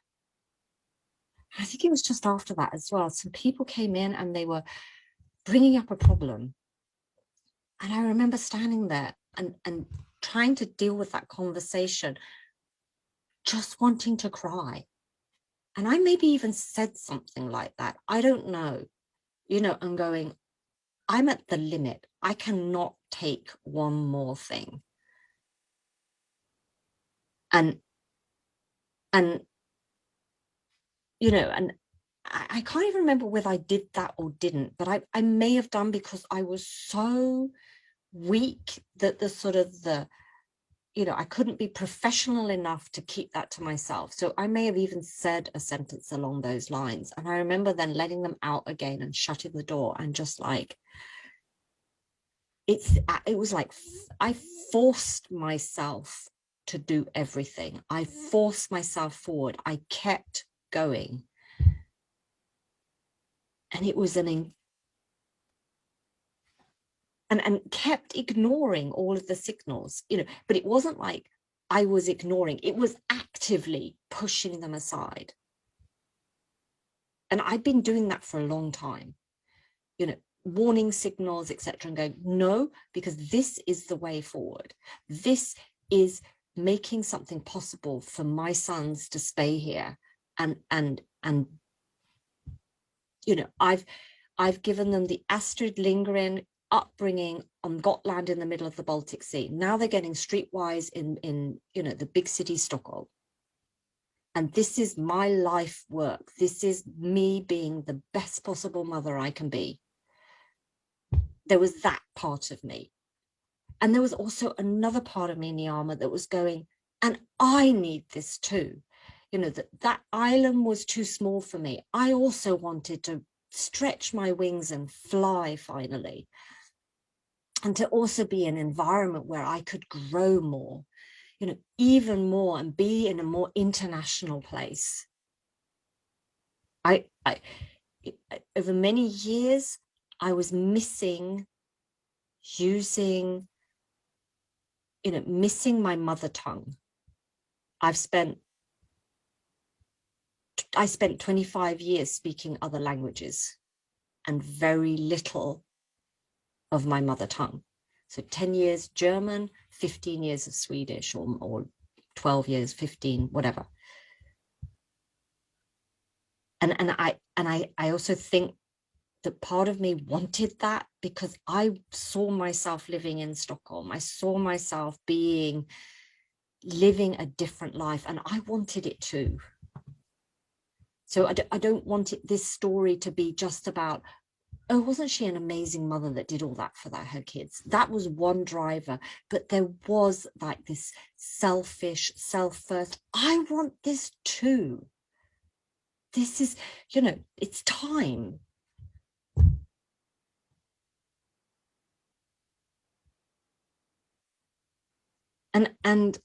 I think it was just after that as well. Some people came in and they were bringing up a problem. And I remember standing there and trying to deal with that conversation, just wanting to cry. And I maybe even said something like that. I don't know, you know, and going, I'm at the limit. I cannot take one more thing. And you know, and I can't even remember whether I did that or didn't, but I may have done, because I was so weak that the sort of the, you know, I couldn't be professional enough to keep that to myself. So I may have even said a sentence along those lines. And I remember then letting them out again and shutting the door and just like, it was like, I forced myself to do everything. I forced myself forward. I kept going. And it was and kept ignoring all of the signals, you know, but it wasn't like I was ignoring, it was actively pushing them aside. And I'd been doing that for a long time, you know, warning signals, etc., and going, no, because this is the way forward. This is making something possible for my sons to stay here. And you know, I've given them the Astrid Lindgren upbringing on Gotland in the middle of the Baltic Sea. Now they're getting streetwise in you know, the big city Stockholm. And this is my life work. This is me being the best possible mother I can be. There was that part of me. And there was also another part of me, Niyama, that was going, and I need this too. You know, that island was too small for me. I also wanted to stretch my wings and fly finally. And to also be an environment where I could grow more, you know, even more, and be in a more international place. I over many years, I was missing using, missing my mother tongue. I spent 25 years speaking other languages and very little of my mother tongue. So 10 years German, 15 years of Swedish, or 12 years, 15, whatever. And I also think that part of me wanted that because I saw myself living in Stockholm. I saw myself living a different life, and I wanted it too. So I don't want this story to be just about, oh, wasn't she an amazing mother that did all that for her kids? That was one driver, but there was like this selfish, self-first, I want this too. This is, it's time. And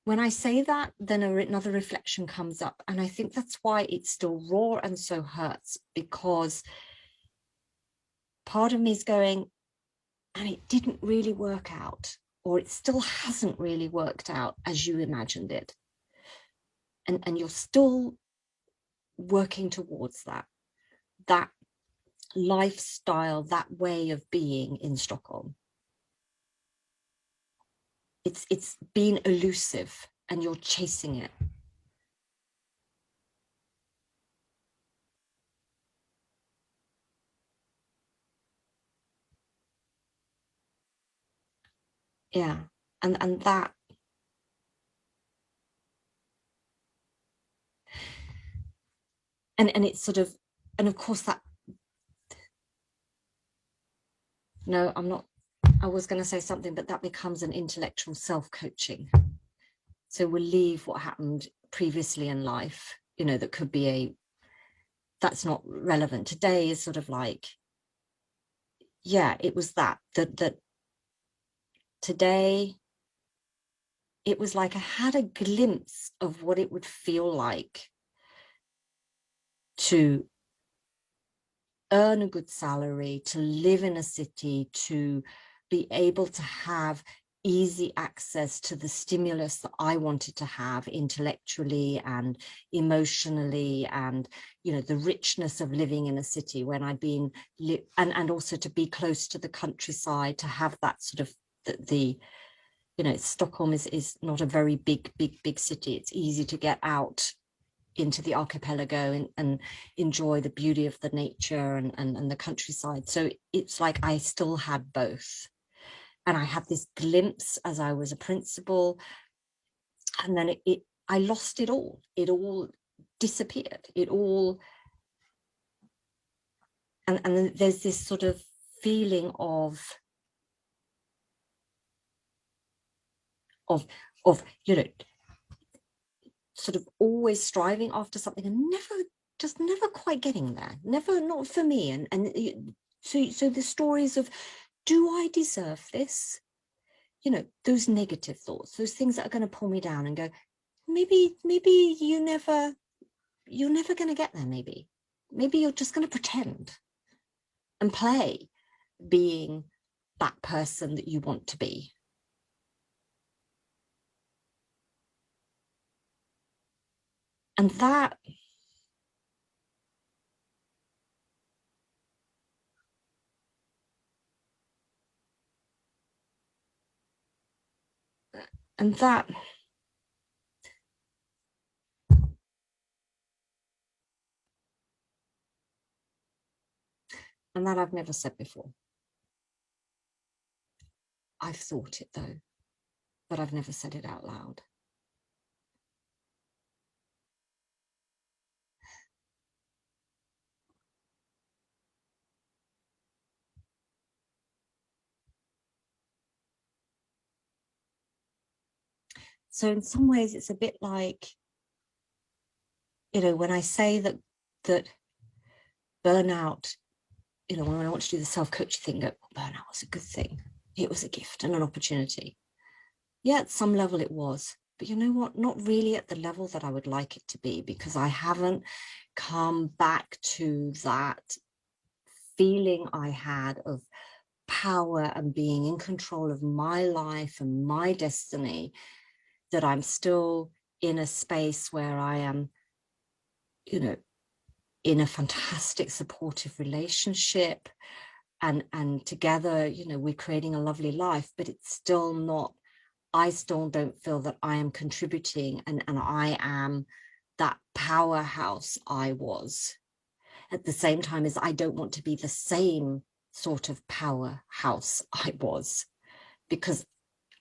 when I say that, then another reflection comes up. And I think that's why it's still raw and so hurts, because part of me is going, and it didn't really work out, or it still hasn't really worked out as you imagined it. And you're still working towards that lifestyle, that way of being in Stockholm. It's been elusive and you're chasing it. Yeah. And that, and it's sort of, and of course that, no, I was going to say something, but that becomes an intellectual self-coaching. So we'll leave what happened previously in life, that could be that's not relevant. Today is sort of like, yeah, it was that today, it was like I had a glimpse of what it would feel like to earn a good salary, to live in a city, to be able to have easy access to the stimulus that I wanted to have intellectually and emotionally, and the richness of living in a city when I'd been and also to be close to the countryside, to have that sort of the Stockholm is not a very big city. It's easy to get out into the archipelago and enjoy the beauty of the nature and the countryside. So it's like I still had both. And I had this glimpse as I was a principal, and then I lost it all. It all disappeared. It all, and there's this sort of feeling of sort of always striving after something and never quite getting there. Not for me. And so the stories of, do I deserve this? Those negative thoughts, those things that are going to pull me down and go, maybe you're never going to get there. Maybe you're just going to pretend and play being that person that you want to be. And that, and that I've never said before. I've thought it though, but I've never said it out loud. So in some ways it's a bit like, when I say that burnout, when I want to do the self-coaching thing, burnout was a good thing. It was a gift and an opportunity. Yeah, at some level it was, but you know what? Not really at the level that I would like it to be, because I haven't come back to that feeling I had of power and being in control of my life and my destiny, that I'm still in a space where I am, you know, in a fantastic supportive relationship, and together, you know, we're creating a lovely life, but it's still not, I still don't feel that I am contributing and I am that powerhouse I was. At the same time as I don't want to be the same sort of powerhouse I was, because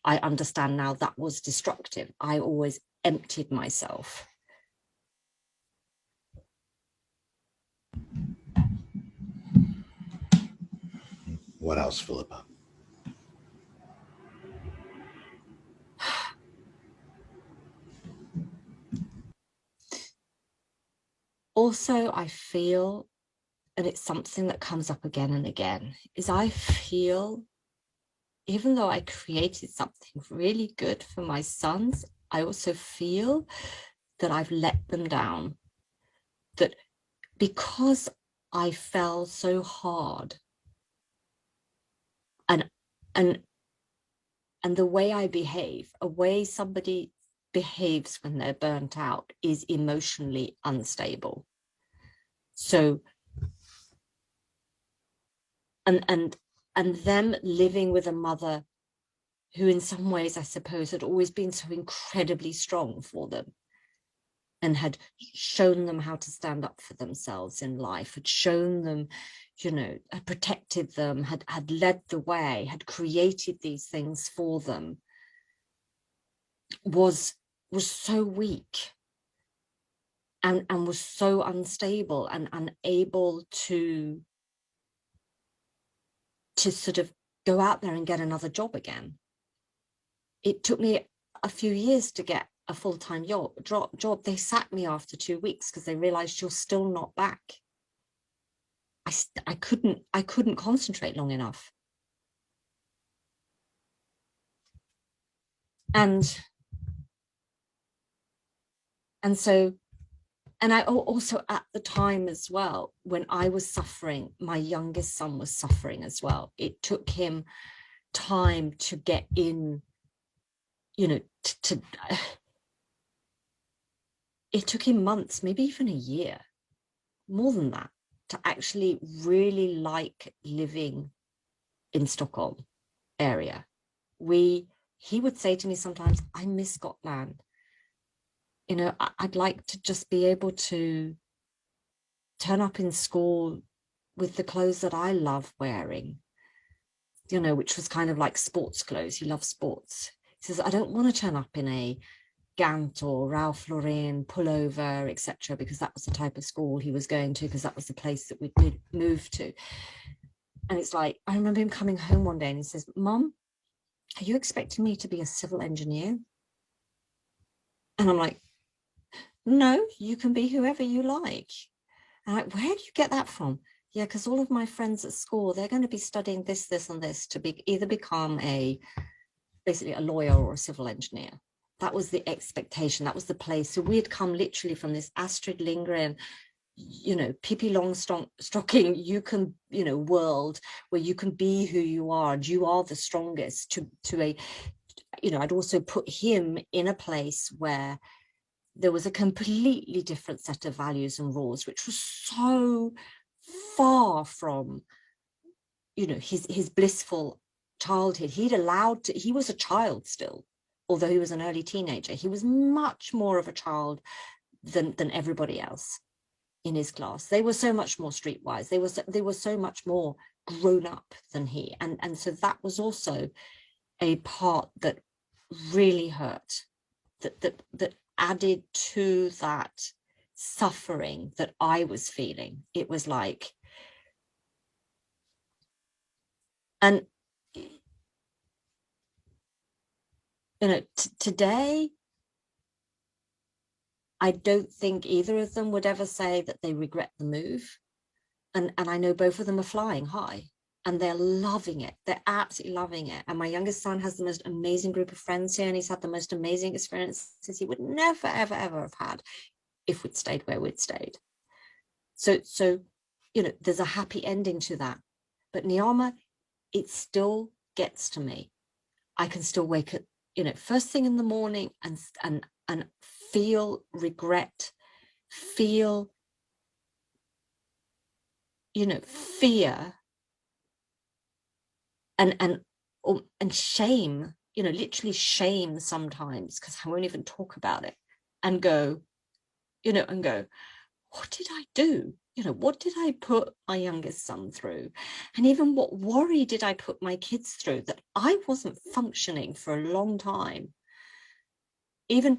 I understand now that was destructive. I always emptied myself. What else, Philippa? Also, I feel, and it's something that comes up again and again, is I feel, even though I created something really good for my sons, I also feel that I've let them down. That because I fell so hard, and and the way I behave, a way somebody behaves when they're burnt out, is emotionally unstable. So and them living with a mother who in some ways, I suppose, had always been so incredibly strong for them and had shown them how to stand up for themselves in life, had shown them, you know, had protected them, had led the way, had created these things for them, was so weak and was so unstable and unable to sort of go out there and get another job again. It took me a few years to get a full-time job. They sacked me after 2 weeks because they realized you're still not back. I couldn't concentrate long enough. And so, and I also, at the time as well, when I was suffering, my youngest son was suffering as well. It took him time to get in, you know, it took him months, maybe even a year, more than that, to actually really like living in Stockholm area. He would say to me sometimes, I miss Scotland. You know, I'd like to just be able to turn up in school with the clothes that I love wearing, you know, which was kind of like sports clothes. He loves sports. He says, I don't want to turn up in a Gant or Ralph Lauren pullover, etc., because that was the type of school he was going to, because that was the place that we'd moved to. And it's like, I remember him coming home one day and he says, Mum, are you expecting me to be a civil engineer? And I'm like, no, you can be whoever you like. And I'm like, where do you get that from? Yeah, because all of my friends at school, they're going to be studying this, this, and this to either become basically a lawyer or a civil engineer. That was the expectation. That was the place. So we had come literally from this Astrid Lindgren, you know, Pippi Longstocking, you can, you know, world where you can be who you are and you are the strongest, to a, you know, I'd also put him in a place where there was a completely different set of values and rules, which was so far from, you know, his blissful childhood. He was a child still, although he was an early teenager. He was much more of a child than everybody else in his class. They were so much more streetwise. They were so much more grown up than he. And so that was also a part that really hurt, that added to that suffering that I was feeling. It was like, and you know, today, I don't think either of them would ever say that they regret the move. And I know both of them are flying high and they're loving it. They're absolutely loving it. And my youngest son has the most amazing group of friends here, and he's had the most amazing experiences he would never, ever, ever have had if we'd stayed where we'd stayed. So there's a happy ending to that. But Niyama, it still gets to me. I can still wake up, first thing in the morning and feel regret, feel, fear and shame, literally shame sometimes, because I won't even talk about it, and go, what did I do? What did I put my youngest son through? And even what worry did I put my kids through that I wasn't functioning for a long time? Even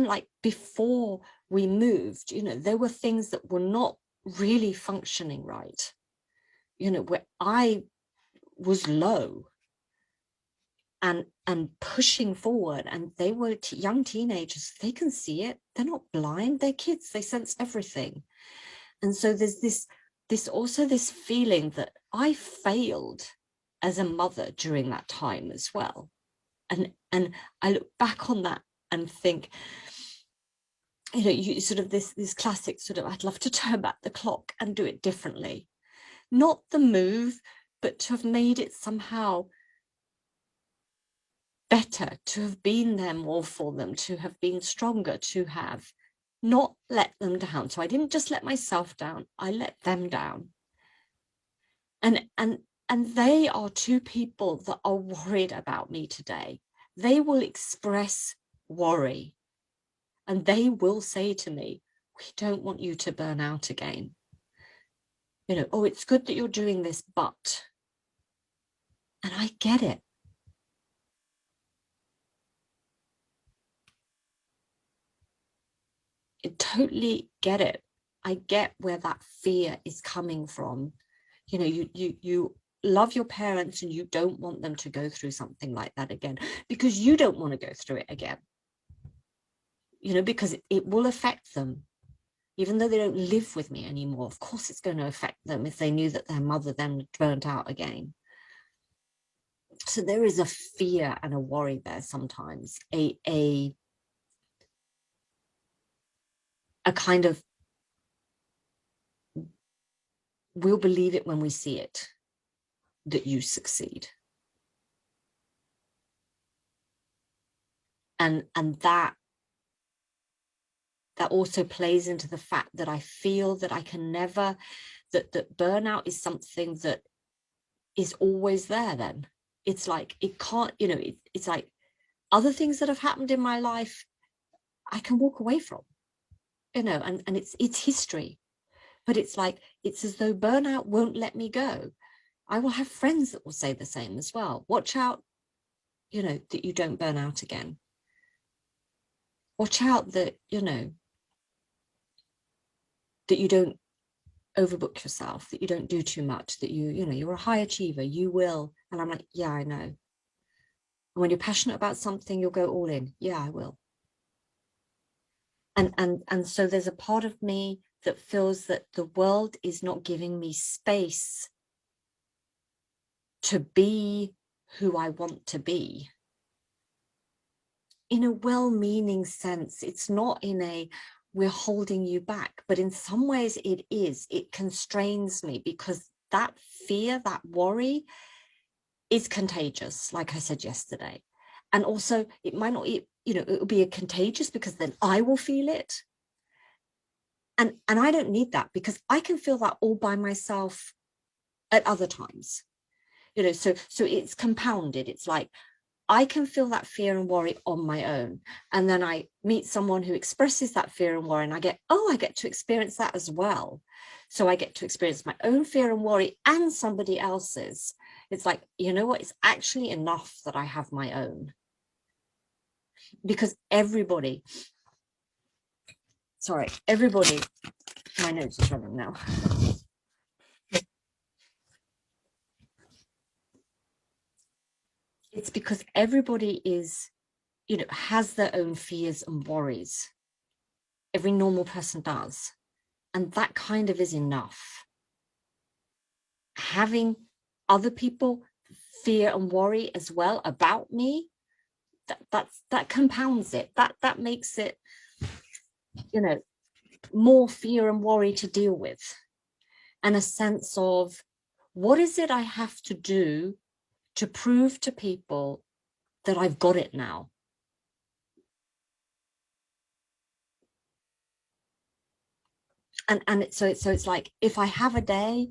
like before we moved, there were things that were not really functioning right, where I was low and pushing forward, and they were young teenagers. They can see it. They're not blind. They're kids. They sense everything. And so there's this feeling that I failed as a mother during that time as well. And I look back on that and think, you sort of this classic sort of, I'd love to turn back the clock and do it differently. Not the move, but to have made it somehow better, to have been there more for them, to have been stronger, to have not let them down. So I didn't just let myself down, I let them down. And they are two people that are worried about me today. They will express worry, and they will say to me, we don't want you to burn out again. Oh, it's good that you're doing this, but, and I get it. I totally get it. I get where that fear is coming from. You love your parents and you don't want them to go through something like that again, because you don't want to go through it again. Because it will affect them. Even though they don't live with me anymore, of course it's going to affect them if they knew that their mother then burnt out again. So there is a fear and a worry there sometimes, a kind of, we'll believe it when we see it, that you succeed. And that also plays into the fact that I feel that I can never, that burnout is something that is always there. Then it's like, it can't, it's like other things that have happened in my life, I can walk away from, and it's history. But it's like, it's as though burnout won't let me go. I will have friends that will say the same as well. Watch out, that you don't burn out again. Watch out that, that you don't overbook yourself, that you don't do too much, that you're a high achiever, you will. And I'm like, yeah, I know. And when you're passionate about something, you'll go all in. Yeah, I will. And so there's a part of me that feels that the world is not giving me space to be who I want to be. In a well-meaning sense. It's not in a, we're holding you back, but in some ways it is. It constrains me, because that fear, that worry is contagious, like I said yesterday. And also it might not, it will be contagious because then I will feel it. And I don't need that, because I can feel that all by myself at other times. So it's compounded. It's like, I can feel that fear and worry on my own. And then I meet someone who expresses that fear and worry, and I get to experience that as well. So I get to experience my own fear and worry and somebody else's. It's like, you know what? It's actually enough that I have my own. Because everybody, my nose is running now. It's because everybody is, has their own fears and worries. Every normal person does. And that kind of is enough. Having other people fear and worry as well about me, that compounds it. That makes it, more fear and worry to deal with. and a sense of what is it I have to do to prove to people that I've got it now. And so it's like, if I have a day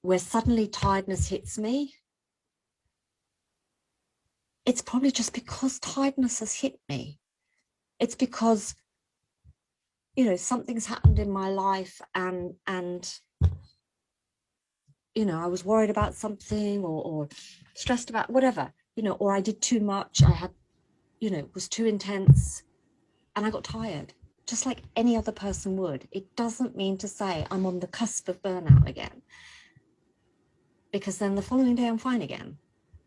where suddenly tiredness hits me, it's probably just because tiredness has hit me. It's because, you know, something's happened in my life, and you know, I was worried about something, or stressed about whatever, you know, or I did too much. I had, you know, it was too intense, and I got tired, just like any other person would. It doesn't mean to say I'm on the cusp of burnout again, because then the following day I'm fine again.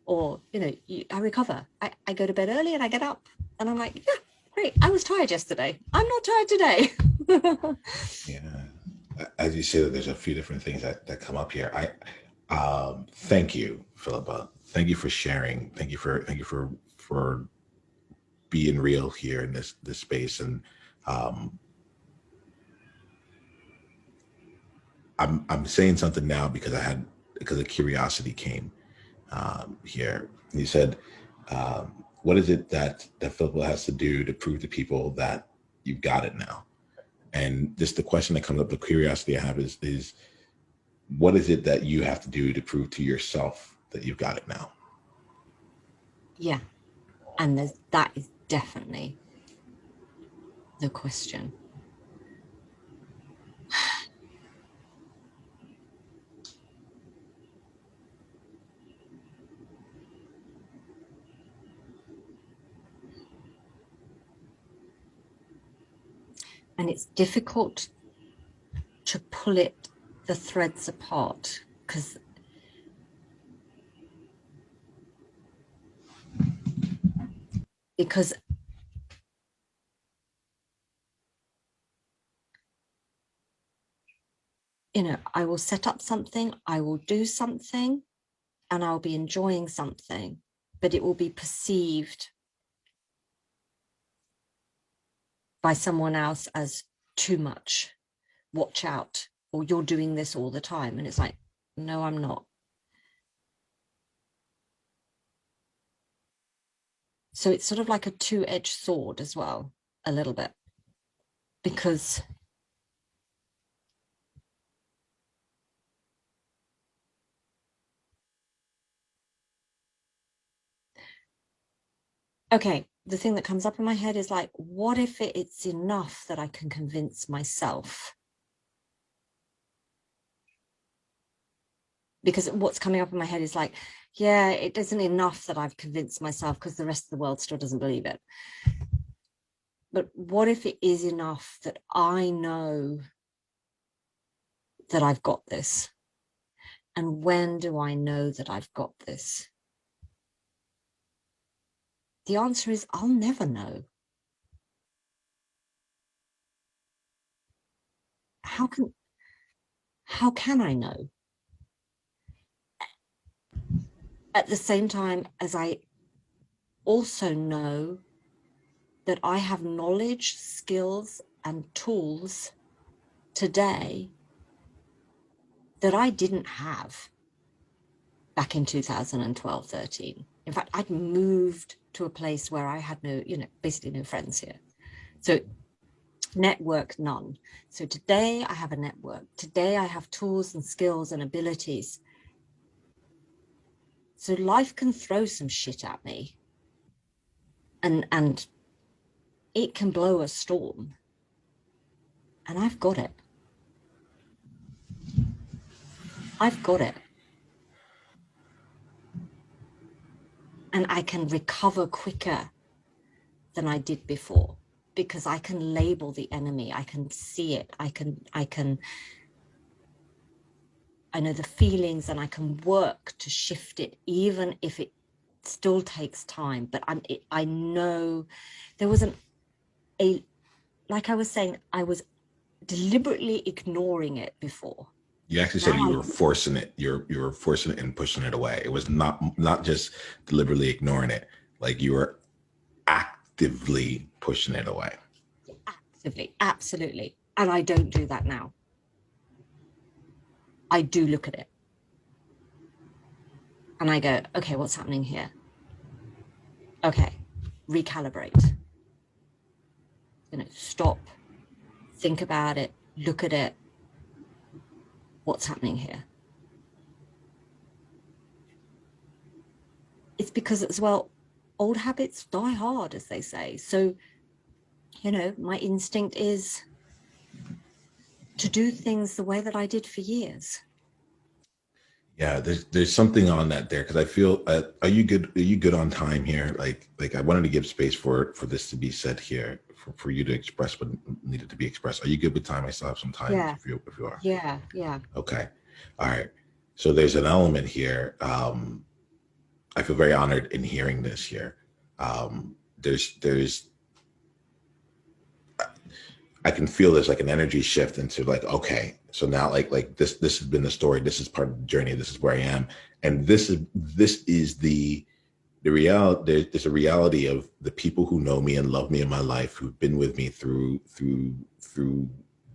Or, you know, I recover. I go to bed early and I get up and I'm like, yeah, great. I was tired yesterday. I'm not tired today. Yeah. As you say, there's a few different things that come up here. Thank you, Philippa. Thank you for sharing. Thank you for being real here in this space. And I'm saying something now because a curiosity came here. And you said, what is it that Philippa has to do to prove to people that you've got it now? And just the question that comes up, the curiosity I have is what is it that you have to do to prove to yourself that you've got it now? Yeah. And that is definitely the question. And it's difficult to pull the threads apart, because you know, I will set up something, I will do something, and I'll be enjoying something, but it will be perceived by someone else as too much. Watch out, or you're doing this all the time. And it's like, no, I'm not. So it's sort of like a two-edged sword as well, a little bit, because okay, the thing that comes up in my head is like, what if it's enough that I can convince myself? Because what's coming up in my head is like, yeah, it isn't enough that I've convinced myself because the rest of the world still doesn't believe it. But what if it is enough that I know that I've got this? And when do I know that I've got this? The answer is I'll never know. How can I know? At the same time as I also know that I have knowledge, skills, and tools today that I didn't have back in 2012, 13. In fact, I'd moved to a place where I had no, you know, basically no friends here. So network, none. So today I have a network. Today I have tools and skills and abilities. So life can throw some shit at me. And it can blow a storm. And I've got it. I've got it. And I can recover quicker than I did before, because I can label the enemy. I can see it. I know the feelings, and I can work to shift it, even if it still takes time. But I know there wasn't like I was saying, I was deliberately ignoring it before. You actually said you were forcing it. You were forcing it and pushing it away. It was not just deliberately ignoring it. Like you were actively pushing it away. Actively, absolutely. And I don't do that now. I do look at it and I go, okay, what's happening here? Okay, recalibrate. Stop, think about it, look at it. What's happening here? It's because as well, old habits die hard, as they say. So, my instinct is to do things the way that I did for years. Yeah, there's something on that there, because I feel are you good on time here? Like I wanted to give space for this to be said here, for you to express what needed to be expressed. Are you good with time? I still have some time. Yeah. If you are. Yeah. Okay. All right. So there's an element here. I feel very honored in hearing this here. There's I can feel there's like an energy shift into like, okay, so now like this has been the story. This is part of the journey. This is where I am. And this is the reality. There's a reality of the people who know me and love me in my life, who've been with me through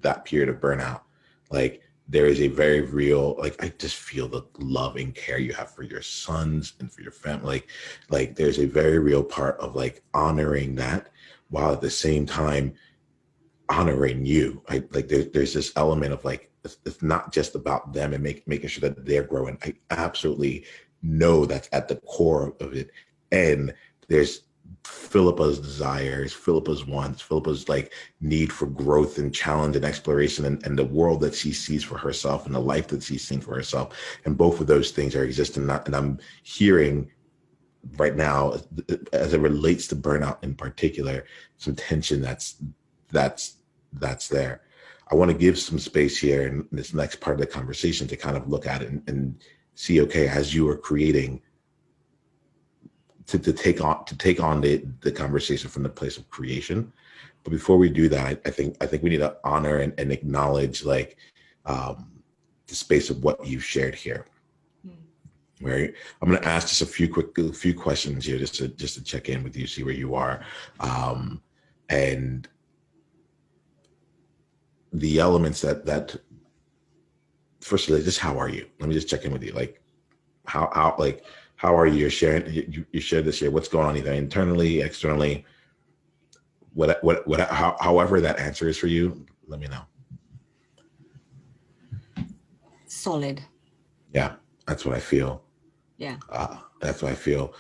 that period of burnout. Like, there is a very real, like, I just feel the love and care you have for your sons and for your family. Like there's a very real part of like honoring that, while at the same time honoring you. Like there's this element of like, it's not just about them and making sure that they're growing. I absolutely know that's at the core of it. And there's Philippa's desires, Philippa's wants, Philippa's like need for growth and challenge and exploration, and the world that she sees for herself and the life that she's seen for herself. And both of those things are existing. And I'm hearing right now, as it relates to burnout in particular, some tension that's there. I want to give some space here in this next part of the conversation to kind of look at it and see, okay, as you are creating, to take on the conversation from the place of creation. But before we do that, I think we need to honor and acknowledge like the space of what you've shared here. Right. I'm going to ask just a few questions here, just to check in with you, see where you are, and the elements that firstly, just how are you? Let me just check in with you. Like how are you? You're sharing, you shared this here. What's going on either internally, externally, however that answer is for you, let me know. Solid. Yeah, that's what I feel. Yeah. That's what I feel.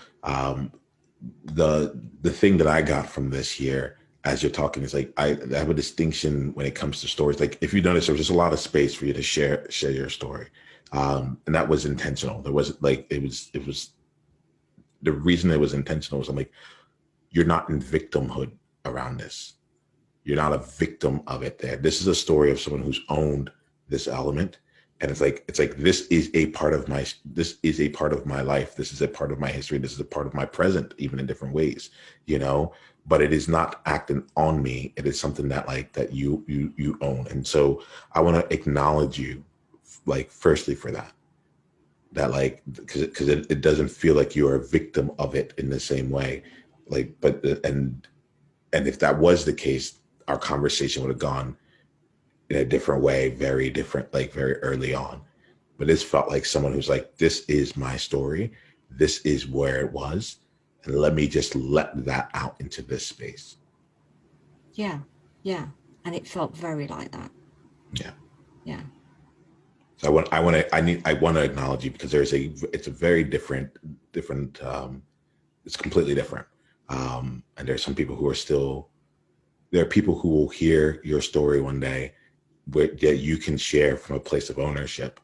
The thing that I got from this here, as you're talking, is like I have a distinction when it comes to stories. Like if you notice, there was just a lot of space for you to share your story, and that was intentional. There wasn't like it was the reason it was intentional was I'm like, you're not in victimhood around this. You're not a victim of it. There, this is a story of someone who's owned this element. And it's like this is a part of my life. This is a part of my history. This is a part of my present, even in different ways, but it is not acting on me. It is something that you own. And so I want to acknowledge you, like, firstly for that like, because it doesn't feel like you're a victim of it in the same way. Like, but, and if that was the case, our conversation would have gone in a different way, very different, like very early on. But this felt like someone who's like, this is my story. This is where it was. And let me just let that out into this space. Yeah. Yeah. And it felt very like that. Yeah. Yeah. So I want to acknowledge you, because it's a very different, it's completely different. And there's some people who are there are people who will hear your story one day that you can share from a place of ownership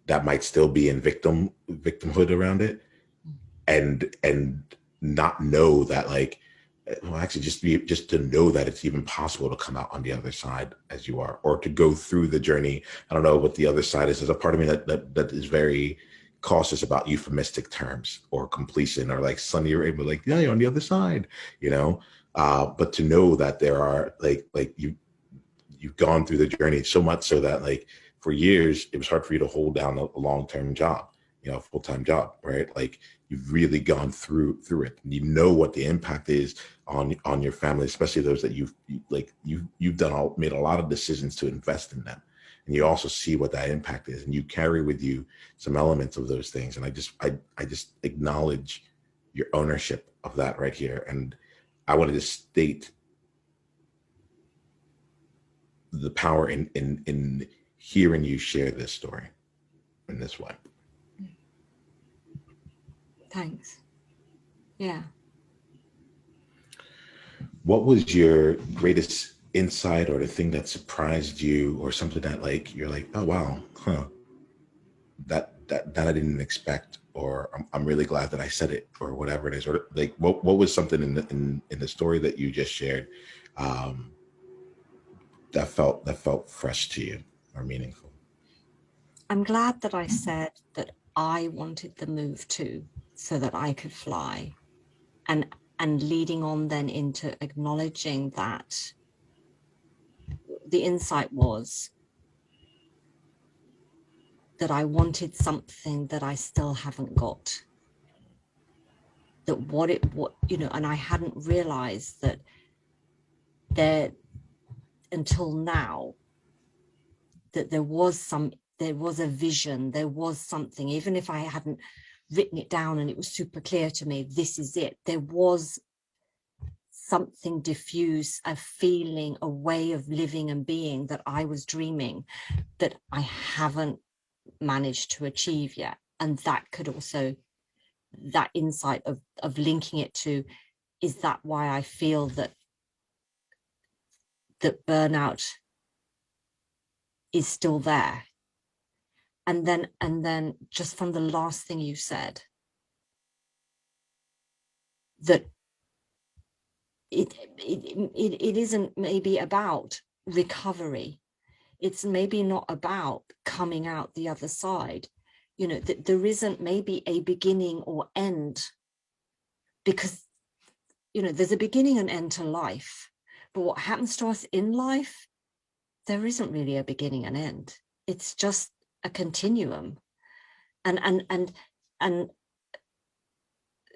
that might still be in victimhood around it, and not know that, like, well, actually just to know that it's even possible to come out on the other side as you are, or to go through the journey. I don't know what the other side is. There's a part of me that is very cautious about euphemistic terms or completion, or like Sunny or Able, like, yeah, you're on the other side, but to know that there are like you've gone through the journey, so much so that, like, for years it was hard for you to hold down a long-term job, a full-time job, right? Like, you've really gone through it, and you know what the impact is on your family, especially those that you've made a lot of decisions to invest in them. and you also see what that impact is, and you carry with you some elements of those things. And I just acknowledge your ownership of that right here. And I wanted to state the power in hearing you share this story in this way. Thanks. Yeah. What was your greatest insight, or the thing that surprised you, or something that like you're like, oh wow, that I didn't expect, or I'm really glad that I said it, or whatever it is, or like what was something in the story that you just shared that felt fresh to you or meaningful? I'm glad that I said that I wanted the move too, so that I could fly, and leading on then into acknowledging that the insight was that I wanted something that I still haven't got. That what and I hadn't realized that there until now, that there was a vision, there was something, even if I hadn't written it down and it was super clear to me, this is it. There was something diffuse, a feeling, a way of living and being that I was dreaming that I haven't managed to achieve yet. And that could also, that insight of linking it to, is that why I feel that burnout is still there? And then just from the last thing you said, that it isn't maybe about recovery. It's maybe not about coming out the other side. That there isn't maybe a beginning or end, because there's a beginning and end to life, but what happens to us in life, there isn't really a beginning and end. It's just a continuum. And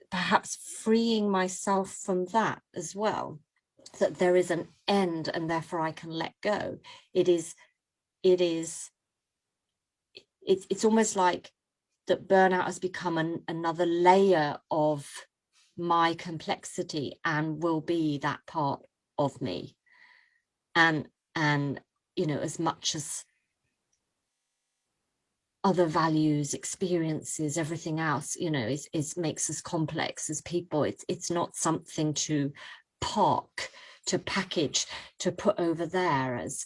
perhaps freeing myself from that as well, that there is an end and therefore I can let go. It's almost like that burnout has become another layer of my complexity and will be that part of me. And as much as other values, experiences, everything else, is makes us complex as people. It's not something to park, to package, to put over there as,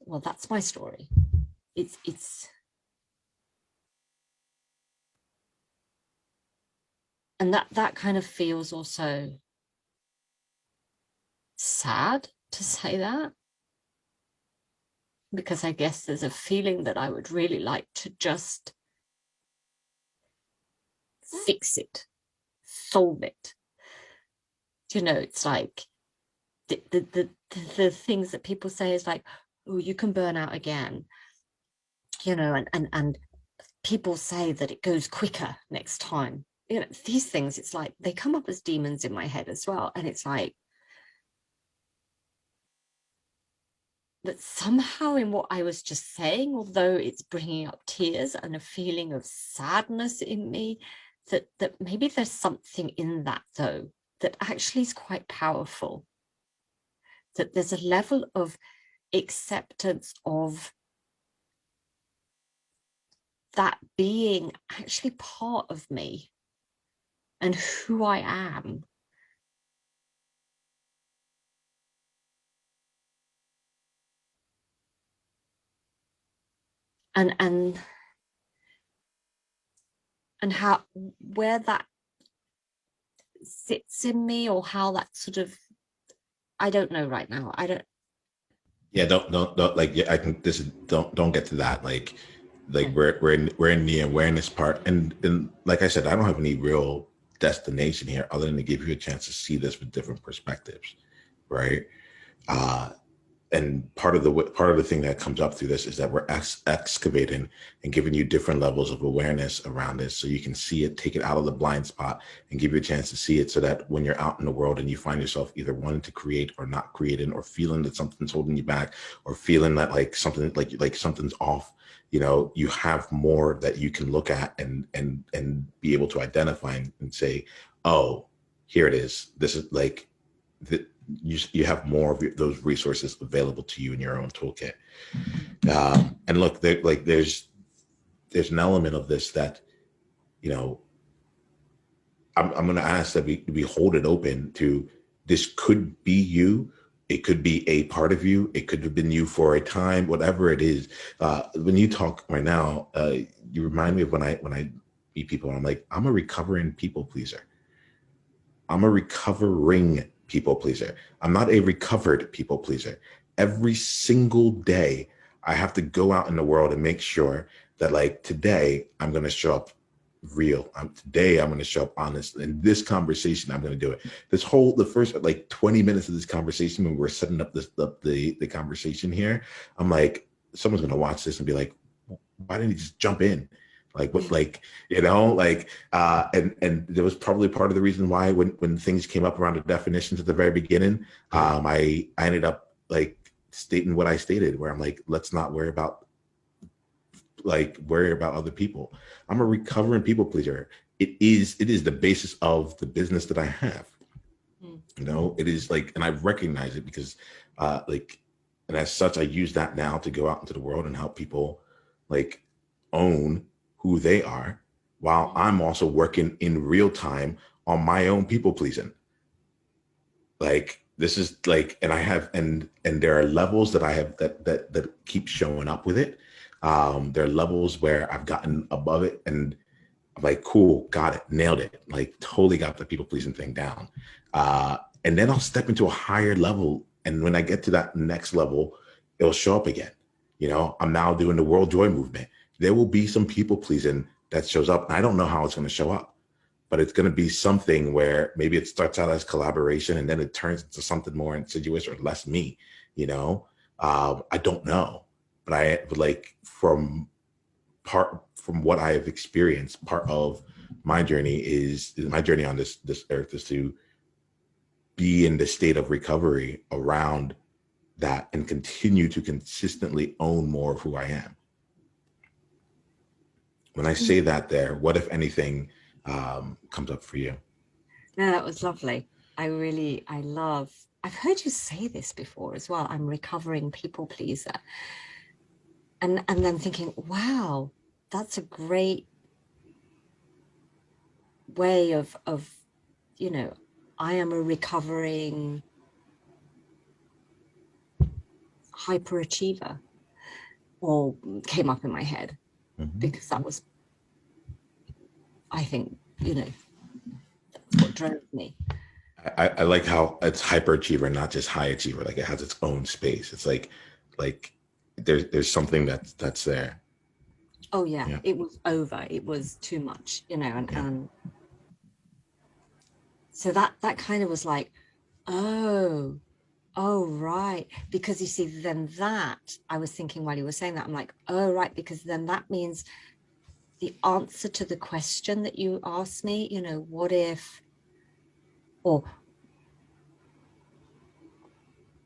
well, that's my story. It's and that kind of feels also sad to say that, because I guess there's a feeling that I would really like to just fix it, solve it. It's like the things that people say is like, oh, you can burn out again, and people say that it goes quicker next time. These things, it's like they come up as demons in my head as well. And it's like, that somehow in what I was just saying, although it's bringing up tears and a feeling of sadness in me, that maybe there's something in that, though, that actually is quite powerful. That there's a level of acceptance of that being actually part of me and who I am. And how, where that sits in me, or how that sort of, I don't know right now. I don't. Yeah, don't like, yeah, I think this is, don't get to that. Like we're in the awareness part, and like I said, I don't have any real destination here other than to give you a chance to see this with different perspectives, right? and part of the thing that comes up through this is that we're excavating and giving you different levels of awareness around this, so you can see it, take it out of the blind spot, and give you a chance to see it, so that when you're out in the world and you find yourself either wanting to create or not creating, or feeling that something's holding you back, or feeling that like something like something's off, you know, you have more that you can look at and be able to identify and say, oh, here it is. This is like the, you have more of those resources available to you in your own toolkit. And look, there's an element of this that, you know, I'm going to ask that we hold it open to, this could be you. It could be a part of you. It could have been you for a time, whatever it is. When you talk right now, you remind me of when I meet people, and I'm like, I'm a recovering people pleaser. I'm a recovering people pleaser. I'm not a recovered people pleaser. Every single day, I have to go out in the world and make sure that, like, today, I'm going to show up real. Today, I'm going to show up honest. In this conversation, I'm going to do it. The first like 20 minutes of this conversation, when we're setting up the conversation here, I'm like, someone's going to watch this and be like, why didn't he just jump in? Like, what, like, you know, like, and there was probably part of the reason why when things came up around the definitions at the very beginning, I ended up like stating what I stated, where I'm like, let's not worry about other people. I'm a recovering people pleaser. It is the basis of the business that I have. You know, it is like, and I recognize it because, and as such, I use that now to go out into the world and help people like own who they are, while I'm also working in real time on my own people pleasing. Like, this is like, and I have, and there are levels that I have that keep showing up with it. There are levels where I've gotten above it and I'm like, cool, got it, nailed it, like totally got the people pleasing thing down. And then I'll step into a higher level. And when I get to that next level, it'll show up again. You know, I'm now doing the World Joy movement. There will be some people pleasing that shows up. And I don't know how it's going to show up, but it's going to be something where maybe it starts out as collaboration and then it turns into something more insidious or less me, you know. I don't know, but like from what I have experienced, part of my journey on this earth is to be in the state of recovery around that and continue to consistently own more of who I am. When I say that there, what, if anything, comes up for you? No, that was lovely. I've heard you say this before as well. I'm recovering people pleaser. And then thinking, wow, that's a great way of, you know, I am a recovering hyperachiever, or came up in my head. Because that was, I think, you know, that's what drove me. I like how it's hyperachiever, not just high achiever. Like, it has its own space. It's like there's something that's there. Oh yeah. It was over. It was too much, you know, and so that kind of was like, oh right, because you see, then that I was thinking while you were saying that, I'm like, oh right, because then that means the answer to the question that you asked me, you know, what if, or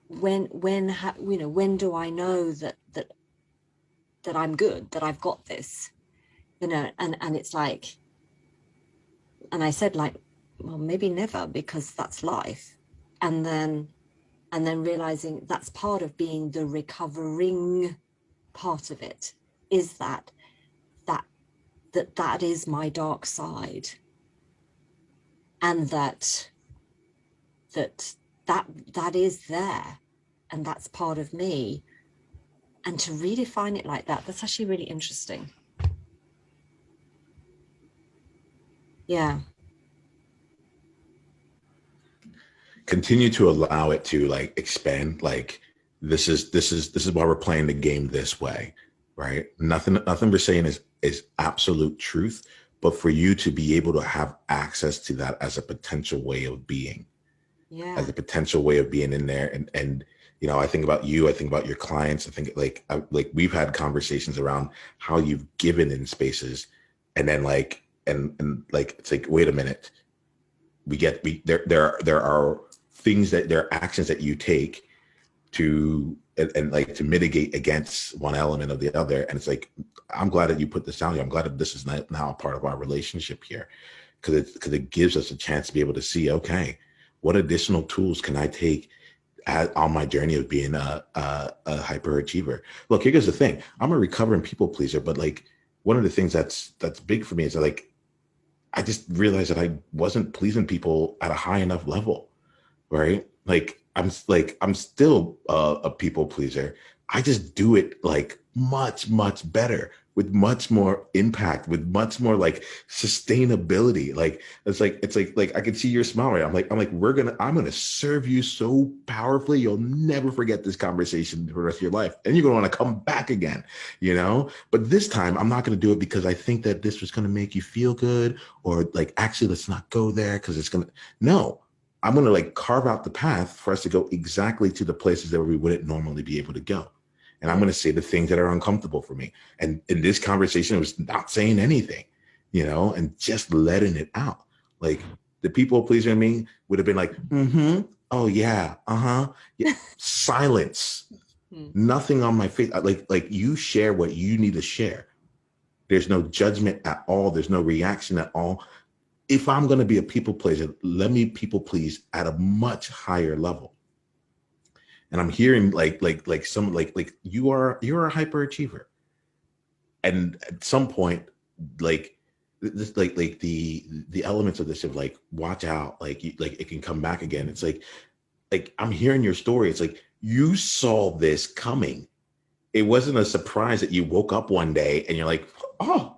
when you know, when do I know that I'm good, that I've got this, you know, and it's like, and I said, like, well, maybe never, because that's life. And then realizing that's part of being the recovering part of it, is that is my dark side, and that is there, and that's part of me. And to redefine it like that, that's actually really interesting. Yeah. Continue to allow it to like expand. Like, this is why we're playing the game this way, right? Nothing we're saying is absolute truth, but for you to be able to have access to that as a potential way of being, as a potential way of being in there, and You know, I think about you, I think about your clients. I think like we've had conversations around how you've given in spaces, and then like, and like, it's like, wait a minute, there are things that there are actions that you take to and like to mitigate against one element of the other. And it's like, I'm glad that you put this down here. I'm glad that this is now a part of our relationship here, because it gives us a chance to be able to see, okay, what additional tools can I take on my journey of being a hyperachiever? Look, here's the thing. I'm a recovering people pleaser, but like one of the things that's big for me is that, like, I just realized that I wasn't pleasing people at a high enough level, right? I'm still a people pleaser. I just do it like much better, with much more impact, with much more like sustainability. Like it's like I can see your smile, right? I'm like I'm gonna serve you so powerfully, you'll never forget this conversation for the rest of your life, and you're gonna want to come back again, you know. But this time I'm not gonna do it because I think that this was gonna make you feel good, or like, actually, let's not go there because it's gonna. No, I'm going to like carve out the path for us to go exactly to the places that we wouldn't normally be able to go. And I'm going to say the things that are uncomfortable for me. And in this conversation, it was not saying anything, you know, and just letting it out. Like, the people pleaser in me would have been like, mm-hmm, oh yeah, uh-huh. Yeah. Silence. Nothing on my face. Like you share what you need to share. There's no judgment at all. There's no reaction at all. If I'm going to be a people pleaser, let me people please at a much higher level. And I'm hearing like you're a hyperachiever, and at some point, like this, like the elements of this of like, watch out, like like it can come back again. It's like I'm hearing your story. It's like you saw this coming. It wasn't a surprise that you woke up one day and you're like, oh.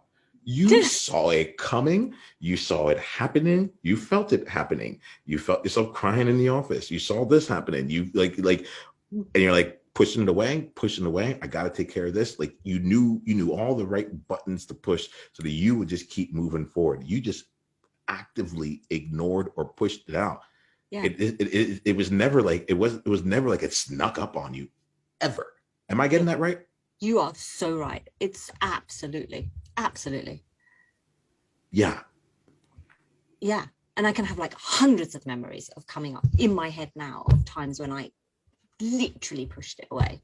You saw it coming. You saw it happening. You felt it happening. You felt yourself crying in the office. You saw this happening. You like, and you're like pushing it away, pushing it away. I got to take care of this. Like you knew all the right buttons to push so that you would just keep moving forward. You just actively ignored or pushed it out. Yeah. It was never like it was never like it snuck up on you, ever. Am I getting that right? You are so right. It's absolutely. Yeah. Yeah. And I can have like hundreds of memories of coming up in my head now of times when I literally pushed it away.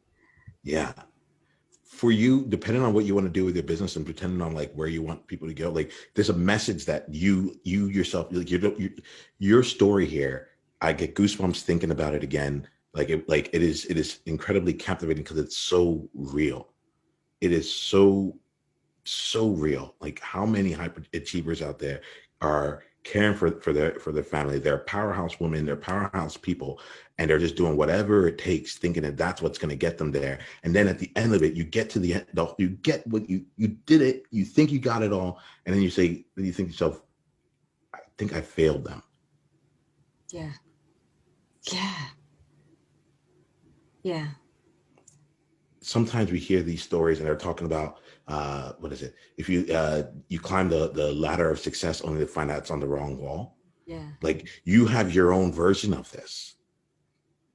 Yeah. For you, depending on what you want to do with your business and depending on like where you want people to go, like there's a message that you yourself, like your story here, I get goosebumps thinking about it again. It is incredibly captivating because it's so real. It is so real. Like, how many hyperachievers out there are caring for their family? They're powerhouse women, they're powerhouse people, and they're just doing whatever it takes, thinking that that's what's going to get them there. And then at the end of it, you get to the end, you get what you did it, you think you got it all, and then you think to yourself, I think I failed them. Yeah. Sometimes we hear these stories and they're talking about what is it? If you climb the ladder of success only to find out it's on the wrong wall. Yeah. Like, you have your own version of this.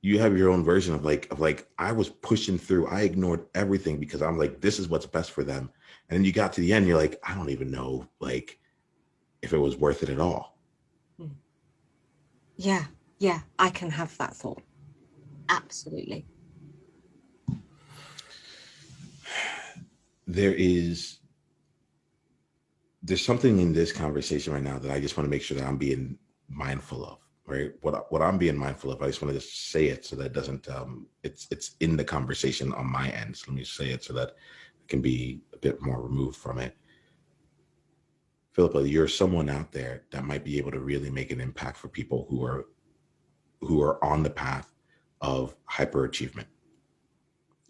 You have your own version of like I was pushing through. I ignored everything because I'm like, this is what's best for them. And then you got to the end, you're like, I don't even know like if it was worth it at all. Yeah. I can have that thought. Absolutely. There's something in this conversation right now that I just want to make sure that I'm being mindful of, right? What I'm being mindful of, I just want to just say it so that it doesn't, it's in the conversation on my end. So let me say it so that it can be a bit more removed from it. Philippa, you're someone out there that might be able to really make an impact for people who are on the path of hyperachievement.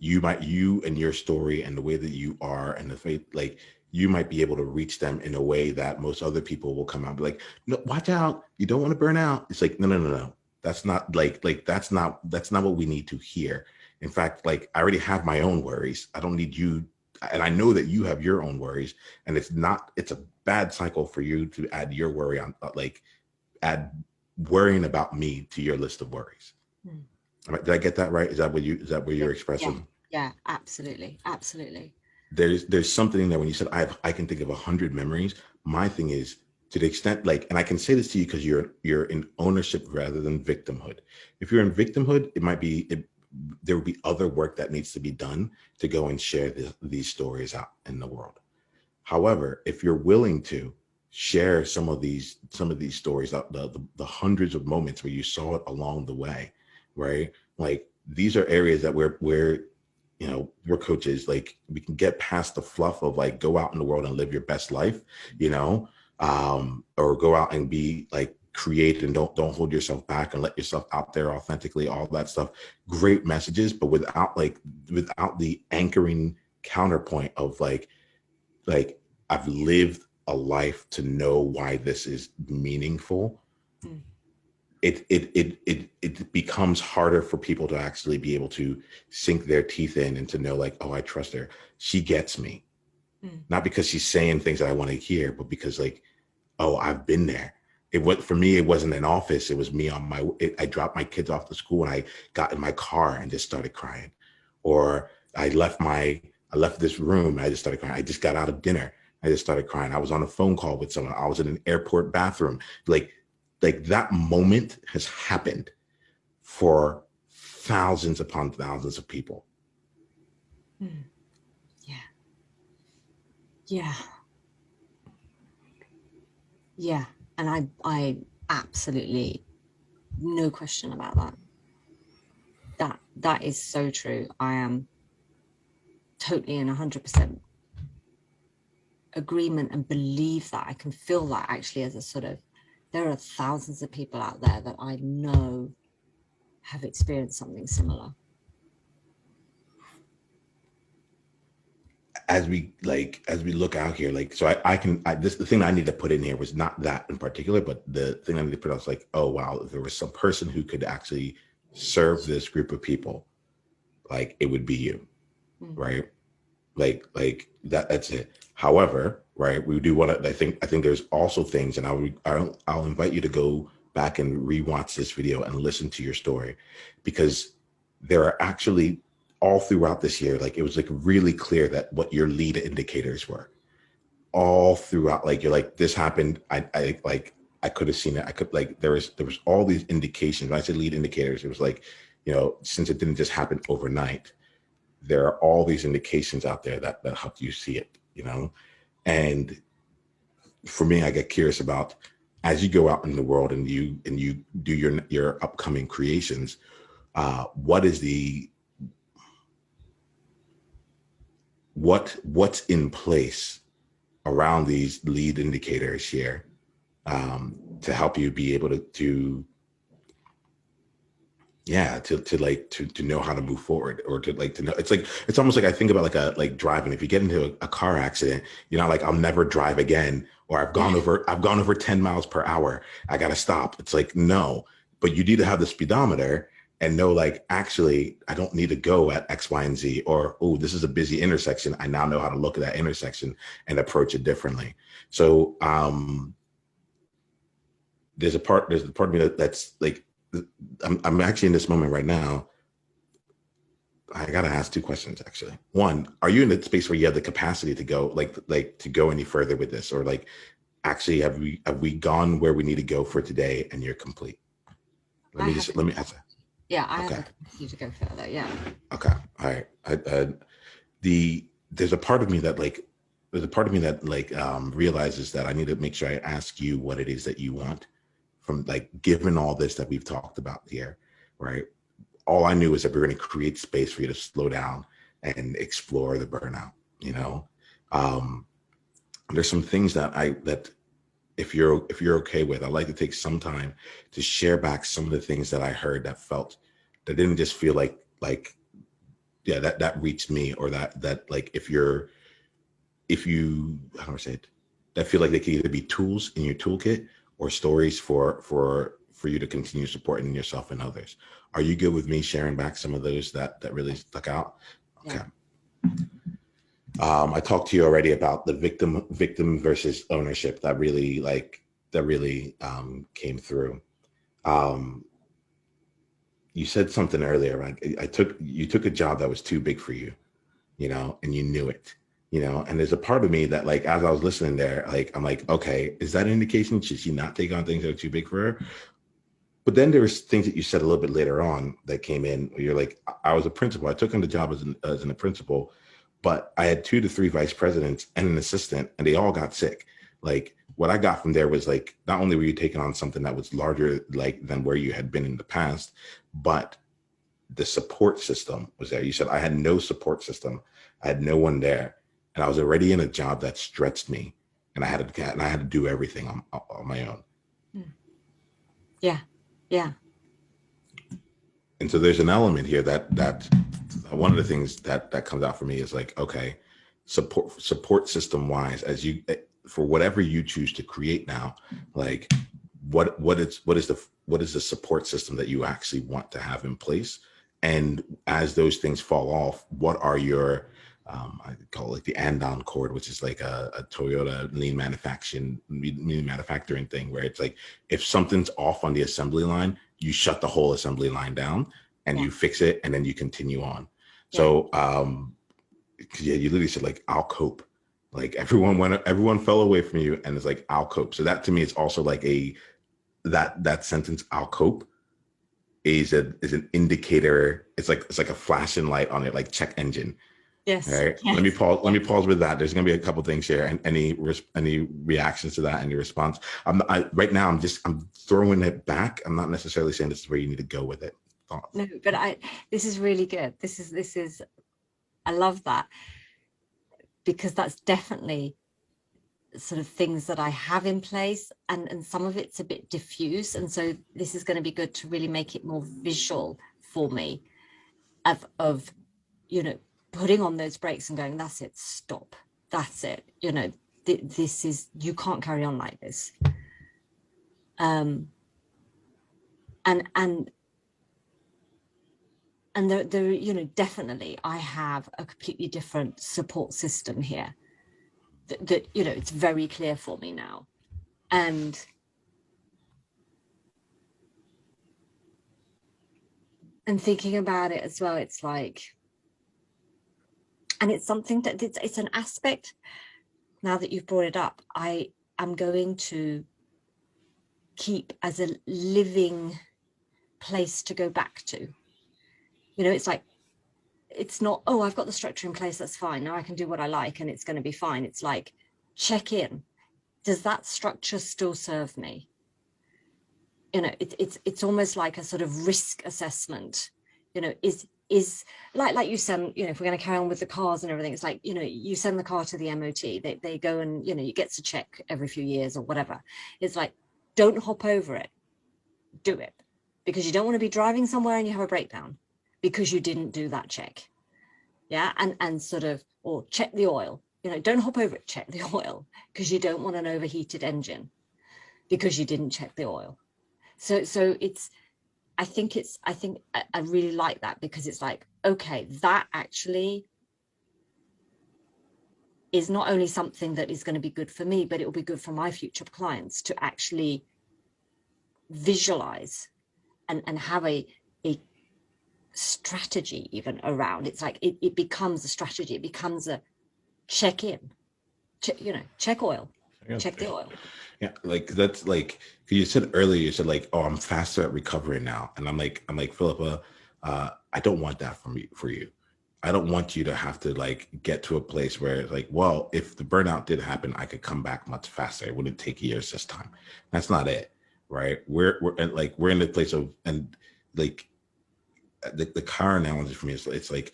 You and your story and the way that you are and the faith, like, you might be able to reach them in a way that most other people will come out and be like, no, watch out, you don't want to burn out. It's like, no. That's not that's not what we need to hear. In fact, like, I already have my own worries. I don't need you. And I know that you have your own worries, and it's a bad cycle for you to add your worry on, like, add worrying about me to your list of worries. Did I get that right? Is that what you're Yeah, expressing? yeah, absolutely, absolutely. There's something in there when you said I can think of 100 memories. My thing is, to the extent, like, and I can say this to you because you're in ownership rather than victimhood. If you're in victimhood, it might be there will be other work that needs to be done to go and share these stories out in the world. However, if you're willing to share some of these stories, the hundreds of moments where you saw it along the way, right? Like, these are areas that we're coaches, like, we can get past the fluff of like, go out in the world and live your best life, or go out and be like, create, and don't hold yourself back and let yourself out there authentically, all that stuff. Great messages, but without the anchoring counterpoint of like I've lived a life to know why this is meaningful. Mm. It becomes harder for people to actually be able to sink their teeth in and to know, like, oh, I trust her. She gets me. Mm. Not because she's saying things that I want to hear, but because, like, oh, I've been there. It was, for me, it wasn't an office. It was me on I dropped my kids off to school and I got in my car and just started crying. Or I left this room and I just started crying. I just got out of dinner. I just started crying. I was on a phone call with someone. I was in an airport bathroom. Like that moment has happened for thousands upon thousands of people. Mm. Yeah. Yeah. Yeah. And I absolutely, no question about that. That is so true. I am totally in 100% agreement and believe that. I can feel that actually as a sort of, there are thousands of people out there that I know have experienced something similar. As we look out here, like, so the thing I need to put in here was not that in particular, but the thing I need to put out was like, oh wow, if there was some person who could actually serve this group of people, like, it would be you. Mm. Right? Like that's it. However, right, we do want to, I think there's also things, and I'll invite you to go back and rewatch this video and listen to your story, because there are actually, all throughout this year, like, it was like really clear that what your lead indicators were all throughout. Like, you're like, this happened, I could have seen it. I could, like, there was all these indications. When I said lead indicators, it was like, since it didn't just happen overnight, there are all these indications out there that help you see it. And for me, I get curious about, as you go out in the world and you do your upcoming creations, what's in place around these lead indicators here, to help you be able to know how to move forward, or to know. It's almost like, I think about like driving. If you get into a car accident, you're not like, I'll never drive again, or I've gone over 10 miles per hour, I gotta stop. It's like, no, but you need to have the speedometer and know, like, actually, I don't need to go at X, Y, and Z, or, oh, this is a busy intersection, I now know how to look at that intersection and approach it differently. So there's a part of me that's like, I'm actually in this moment right now. I gotta ask two questions, actually. One, are you in a space where you have the capacity to go, like to go any further with this, or like, actually, have we gone where we need to go for today and you're complete? Let me ask that. Yeah, I Okay. have the capacity to go further. Yeah. Okay. All right. There's a part of me that realizes that I need to make sure I ask you what it is that you want from, like, given all this that we've talked about here, right? All I knew is that we we're going to create space for you to slow down and explore the burnout. Um, there's some things that if you're okay with, I'd like to take some time to share back some of the things that I heard that didn't just feel like yeah, that reached me, or that like, if you how do I say it, that feel like they could either be tools in your toolkit or stories for you to continue supporting yourself and others. Are you good with me sharing back some of those that really stuck out? Okay. I talked to you already about the victim versus ownership. That really came through. you said something earlier, like you took a job that was too big for you, and you knew it, and there's a part of me that, like, as I was listening there, like, I'm like, okay, is that an indication? Should she not take on things that are too big for her? But then there was things that you said a little bit later on that came in where you're like, I was a principal. I took on the job as a principal, but I had 2 to 3 vice presidents and an assistant, and they all got sick. Like, what I got from there was, like, not only were you taking on something that was larger, like, than where you had been in the past, but the support system was there. You said I had no support system. I had no one there, and I was already in a job that stretched me, and I had to do everything on my own. Yeah. Yeah. And so there's an element here that one of the things that comes out for me is like, okay, support system wise, as you, for whatever you choose to create now, like, what is the support system that you actually want to have in place? And as those things fall off, what are your I call it like the andon cord, which is like a Toyota lean manufacturing thing, where it's like, if something's off on the assembly line, you shut the whole assembly line down and you fix it, and then you continue on. So yeah, you literally said, like, I'll cope. Like, everyone fell away from you, and it's like, I'll cope. So that to me is also like that sentence, I'll cope, is an indicator. It's like a flashing light on it, like check engine. Yes. All right. Yes. Let me pause with that. There's going to be a couple things here, and any reactions to that, any response. Right now I'm throwing it back. I'm not necessarily saying this is where you need to go with it. Thoughts? No, but this is really good. This is I love that, because that's definitely sort of things that I have in place, and some of it's a bit diffuse, and so this is going to be good to really make it more visual for me of putting on those brakes and going, that's it, stop, that's it, this is, you can't carry on like this. And there, definitely I have a completely different support system here that it's very clear for me now. And thinking about it as well, it's like, and it's something that it's an aspect, now that you've brought it up, I am going to keep as a living place to go back to. It's like, it's not, oh, I've got the structure in place, that's fine, now I can do what I like and it's going to be fine. It's like, check in. Does that structure still serve me? It's almost like a sort of risk assessment. Is like you send, if we're going to carry on with the cars and everything, it's like, you send the car to the MOT, they go and, it gets a check every few years or whatever. It's like, don't hop over it, do it, because you don't want to be driving somewhere and you have a breakdown because you didn't do that check. Yeah. And sort of, or check the oil, don't hop over it, check the oil, because you don't want an overheated engine because you didn't check the oil. So it's, I think I really like that, because it's like, okay, that actually is not only something that is going to be good for me, but it will be good for my future clients to actually visualize and have a strategy even around. It's like, it becomes a strategy. It becomes a check in, check oil, check the oil. Yeah, like, that's like, you said earlier, you said like, oh, I'm faster at recovering now. And I'm like, Philippa, I don't want that for you. I don't want you to have to like get to a place where it's like, well, if the burnout did happen, I could come back much faster. It wouldn't take years this time. That's not it. Right. We're in the place of, and like the car analogy for me is, it's like,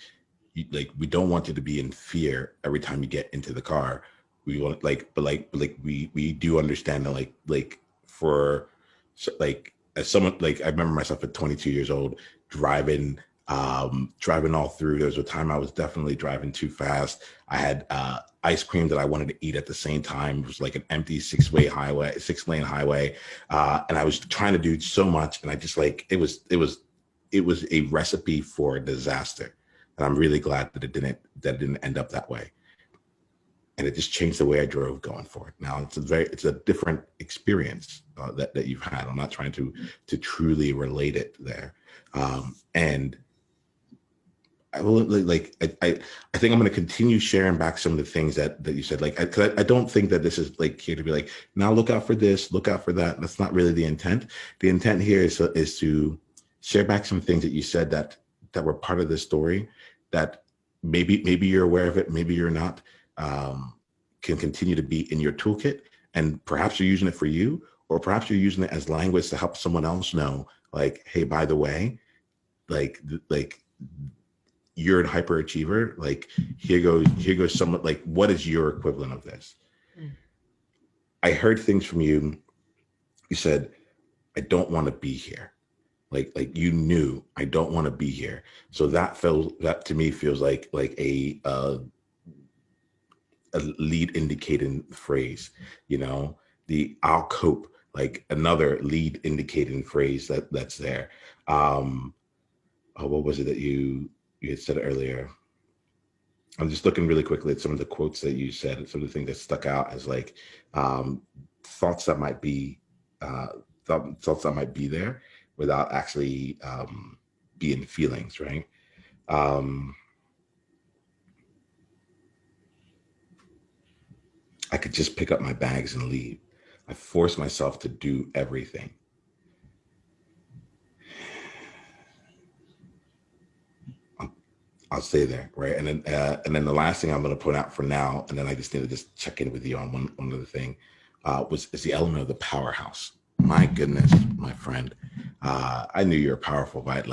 we don't want you to be in fear every time you get into the car. We want we do understand that for as someone, like, I remember myself at 22 years old driving all through. There was a time I was definitely driving too fast. I had ice cream that I wanted to eat at the same time. It was like an empty 6-lane highway, and I was trying to do so much, and I just it was a recipe for disaster. And I'm really glad that it didn't end up that way. And it just changed the way I drove going forward. Now it's a different experience that you've had. I'm not trying to truly relate it there, And I will I think I'm going to continue sharing back some of the things that you said. Like, cause I don't think that this is like here to be like, now look out for this, look out for that. That's not really the intent. The intent here is to share back some things that you said that were part of the story that maybe you're aware of it, maybe you're not, can continue to be in your toolkit. And perhaps you're using it for you, or perhaps you're using it as language to help someone else know, like, hey, by the way, like you're a hyperachiever. Like, here goes someone, like, what is your equivalent of this? Mm. I heard things from you. You said, I don't want to be here. Like you knew, I don't want to be here. So that to me feels like a lead indicating phrase, you know, the I'll cope, like another lead indicating phrase that's there. What was it that you had said earlier? I'm just looking really quickly at some of the quotes that you said, some of the things that stuck out as like thoughts that might be thoughts that might be there without actually being feelings, right? I could just pick up my bags and leave. I force myself to do everything. I'll stay there, right? And then the last thing I'm going to point out for now, and then I just need to just check in with you on one other thing, is the element of the powerhouse. My goodness, my friend, I knew you were powerful, right?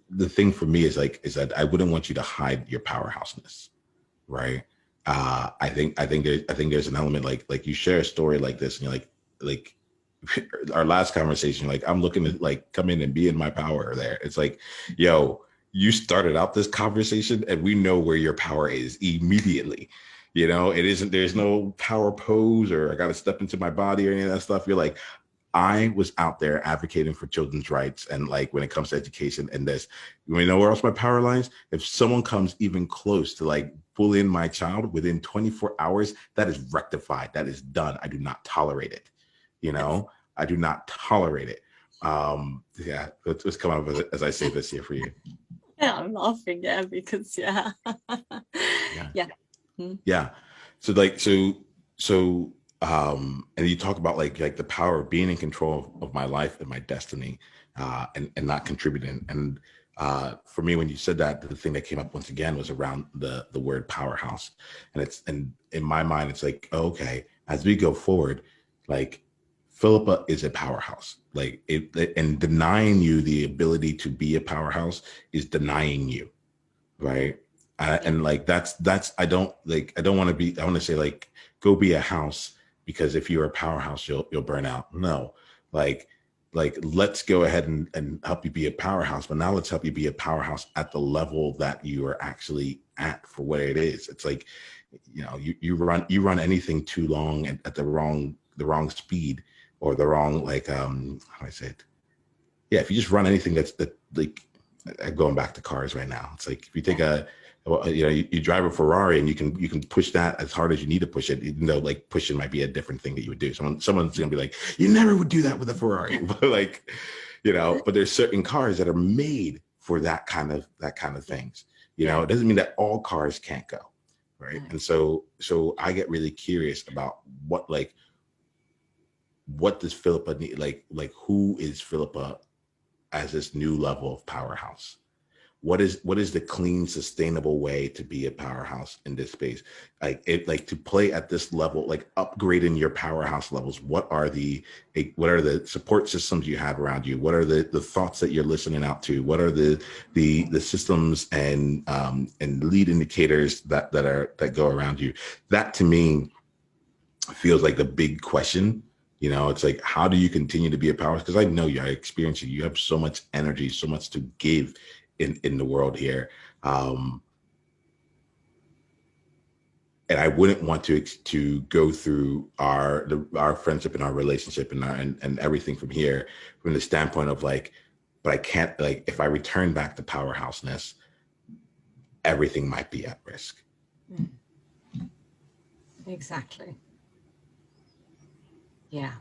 The thing for me is that I wouldn't want you to hide your powerhouseness, right? I think there's an element like you share a story like this, and you're like our last conversation, like I'm looking to like come in and be in my power there. It's like, yo, you started out this conversation and we know where your power is immediately. You know, there's no power pose or I got to step into my body or any of that stuff. You're like, I was out there advocating for children's rights. And like, when it comes to education and this, you know where else my power lies? If someone comes even close to like bullying my child within 24 hours, that is rectified. That is done. I do not tolerate it. You know, I do not tolerate it. Yeah, let's come up with it as I say this here for you. Yeah, I'm laughing, yeah, because yeah. Yeah. So and you talk about like the power of being in control of my life and my destiny, and not contributing. And for me, when you said that, the thing that came up once again was around the word powerhouse. And in my mind, it's like, okay, as we go forward, like Philippa is a powerhouse. Like and denying you the ability to be a powerhouse is denying you, right? And like that's I don't want to be. I want to say like go be a house, because if you're a powerhouse, you'll burn out. No, like let's go ahead and help you be a powerhouse, but now let's help you be a powerhouse at the level that you are actually at for what it is. It's like, you know, you run anything too long at the wrong speed, or the wrong how do I say it? Yeah, if you just run anything that like going back to cars right now, it's like if you take you drive a Ferrari and you can push that as hard as you need to push it, even though like pushing might be a different thing that you would do. Someone's gonna be like, you never would do that with a Ferrari, but like, you know, but there's certain cars that are made for that kind of things. You know, it doesn't mean that all cars can't go, right? And so I get really curious about what does Philippa need? Like who is Philippa as this new level of powerhouse? What is the clean, sustainable way to be a powerhouse in this space? Like to play at this level, like upgrading your powerhouse levels. What are the support systems you have around you? What are the thoughts that you're listening out to? What are the systems and lead indicators that go around you? That to me feels like the big question. You know, it's like, how do you continue to be a powerhouse? Because I know I experience it. You have so much energy, so much to give in the world here. And I wouldn't want to go through our friendship and our relationship and everything from here, from the standpoint of like, but I can't, like, if I return back to powerhouseness, everything might be at risk. Exactly. Yeah.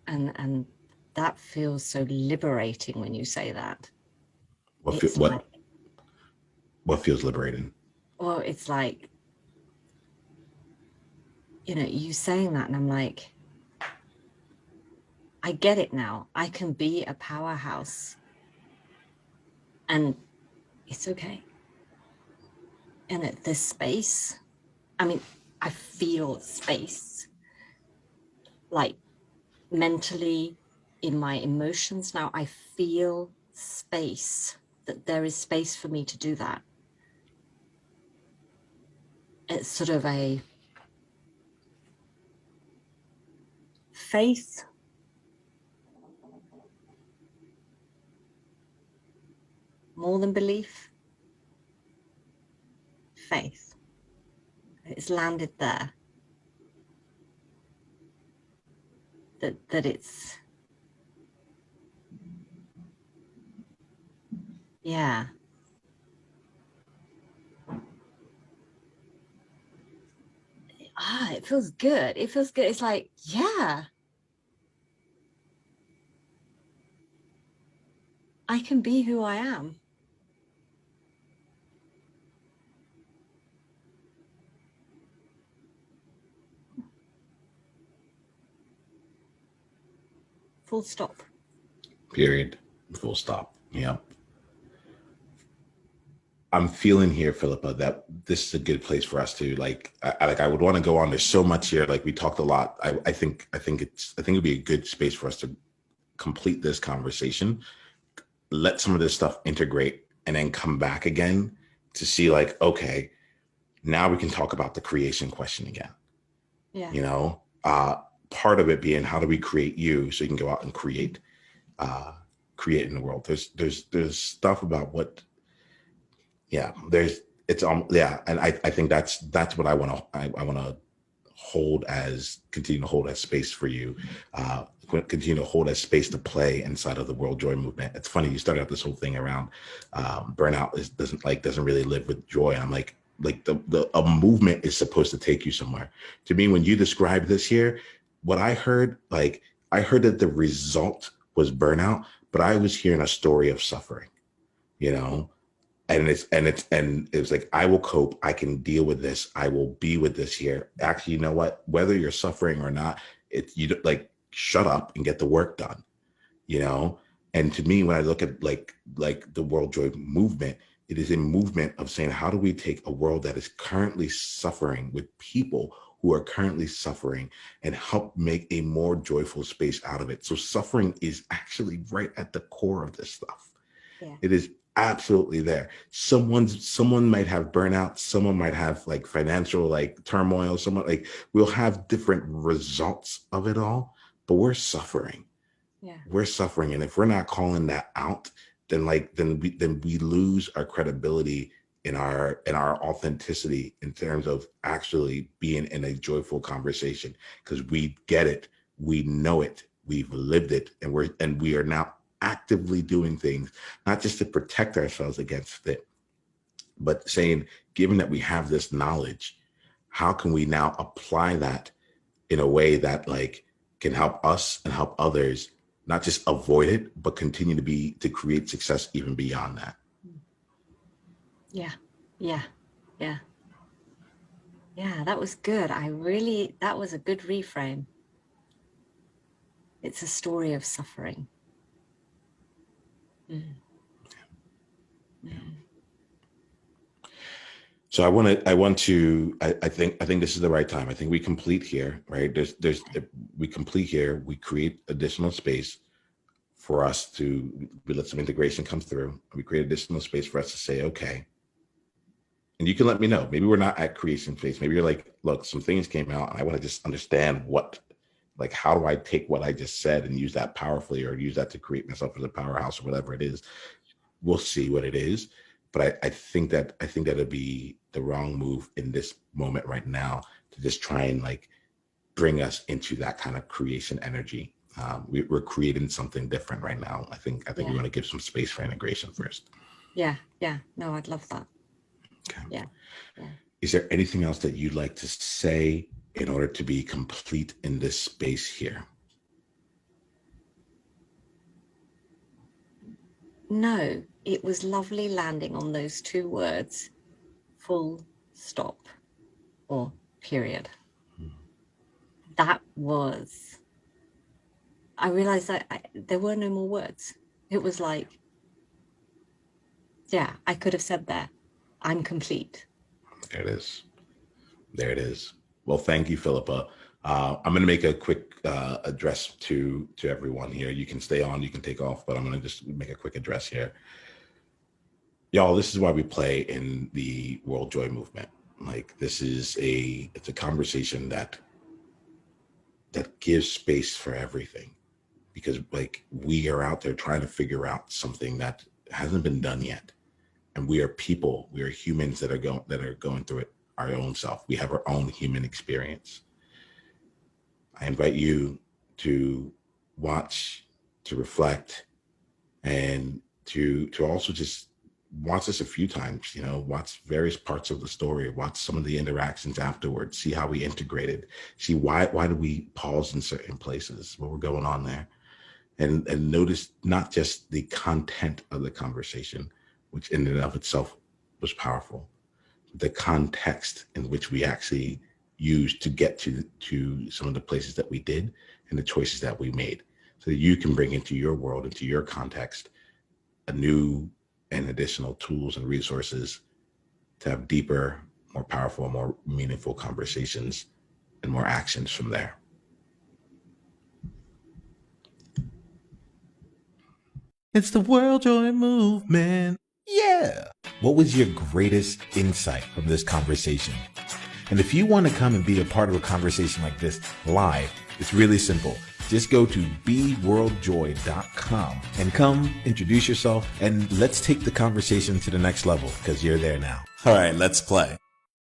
And that feels so liberating when you say that. What It's like, what feels liberating? well, it's like, you saying that, and I'm like, I get it now. I can be a powerhouse, and it's okay. And at this space, I mean, I feel space, like mentally, in my emotions now, I feel space, that there is space for me to do that. It's sort of a faith, more than belief, faith. It's landed there. That it's, yeah. It feels good. It feels good. It's like, yeah, I can be who I am. Full stop. Period. Full stop. Yeah. I'm feeling here, Philippa, that this is a good place for us to I would want to go on. There's so much here. Like we talked a lot. I think it'd be a good space for us to complete this conversation, let some of this stuff integrate, and then come back again to see like, okay, now we can talk about the creation question again. Yeah. Part of it being how do we create you so you can go out and create in the world. There's stuff about what, yeah, and I think that's what I want to continue to hold as space for you, continue to hold as space to play inside of the World Joy Movement. It's funny, you started out this whole thing around burnout doesn't really live with joy. I'm like a movement is supposed to take you somewhere. To me, when you described this here, what I heard that the result was burnout, but I was hearing a story of suffering, and it was like, I will cope. I can deal with this. I will be with this here. Actually, you know what? Whether you're suffering or not, shut up and get the work done, And to me, when I look at like the World Joy Movement, it is a movement of saying, how do we take a world that is currently suffering with people who are currently suffering and help make a more joyful space out of it? So suffering is actually right at the core of this stuff. Yeah. It is absolutely there. Someone might have burnout. Someone might have like financial turmoil. Someone we'll have different results of it all, but we're suffering. Yeah. We're suffering, and if we're not calling that out, then we lose our credibility in our authenticity in terms of actually being in a joyful conversation, because we get it, we know it, we've lived it, and we are now actively doing things, not just to protect ourselves against it, but saying, given that we have this knowledge, how can we now apply that in a way that can help us and help others, not just avoid it, but continue to create success even beyond that. Yeah. That was good. That was a good reframe. It's a story of suffering. So I think this is the right time. I think we complete here, right? We complete here, we create additional space for us we let some integration come through. We create additional space for us to say, okay. And you can let me know, maybe we're not at creation phase. Maybe you're like, look, some things came out and I want to just understand how do I take what I just said and use that powerfully, or use that to create myself as a powerhouse or whatever it is. We'll see what it is. But I think that it'd be the wrong move in this moment right now to just try and bring us into that kind of creation energy. We're creating something different right now. I think we want to give some space for integration first. Yeah. No, I'd love that. Okay. Yeah. Is there anything else that you'd like to say in order to be complete in this space here? no, it was lovely landing on those two words, full stop or period. That was, I realized that there were no more words. It was like, yeah, I could have said that. I'm complete. There it is. There it is. Well, thank you, Philippa. I'm going to make a quick address to everyone here. You can stay on, you can take off, but I'm going to just make a quick address here. Y'all, this is why we play in the World Joy Movement. Like, it's a conversation that gives space for everything, because like we are out there trying to figure out something that hasn't been done yet. And we are people, we are humans that are going through it our own self. We have our own human experience. I invite you to watch, to reflect, and to also just watch this a few times, watch various parts of the story, watch some of the interactions afterwards, see how we integrated, see why did we pause in certain places, what were going on there, and notice not just the content of the conversation, which in and of itself was powerful, the context in which we actually used to get to some of the places that we did and the choices that we made, so that you can bring into your world, into your context, a new and additional tools and resources to have deeper, more powerful, more meaningful conversations and more actions from there. It's the World Joy Movement. Yeah. What was your greatest insight from this conversation? And if you want to come and be a part of a conversation like this live, it's really simple. Just go to beworldjoy.com and come introduce yourself, and let's take the conversation to the next level, because you're there now. All right, let's play.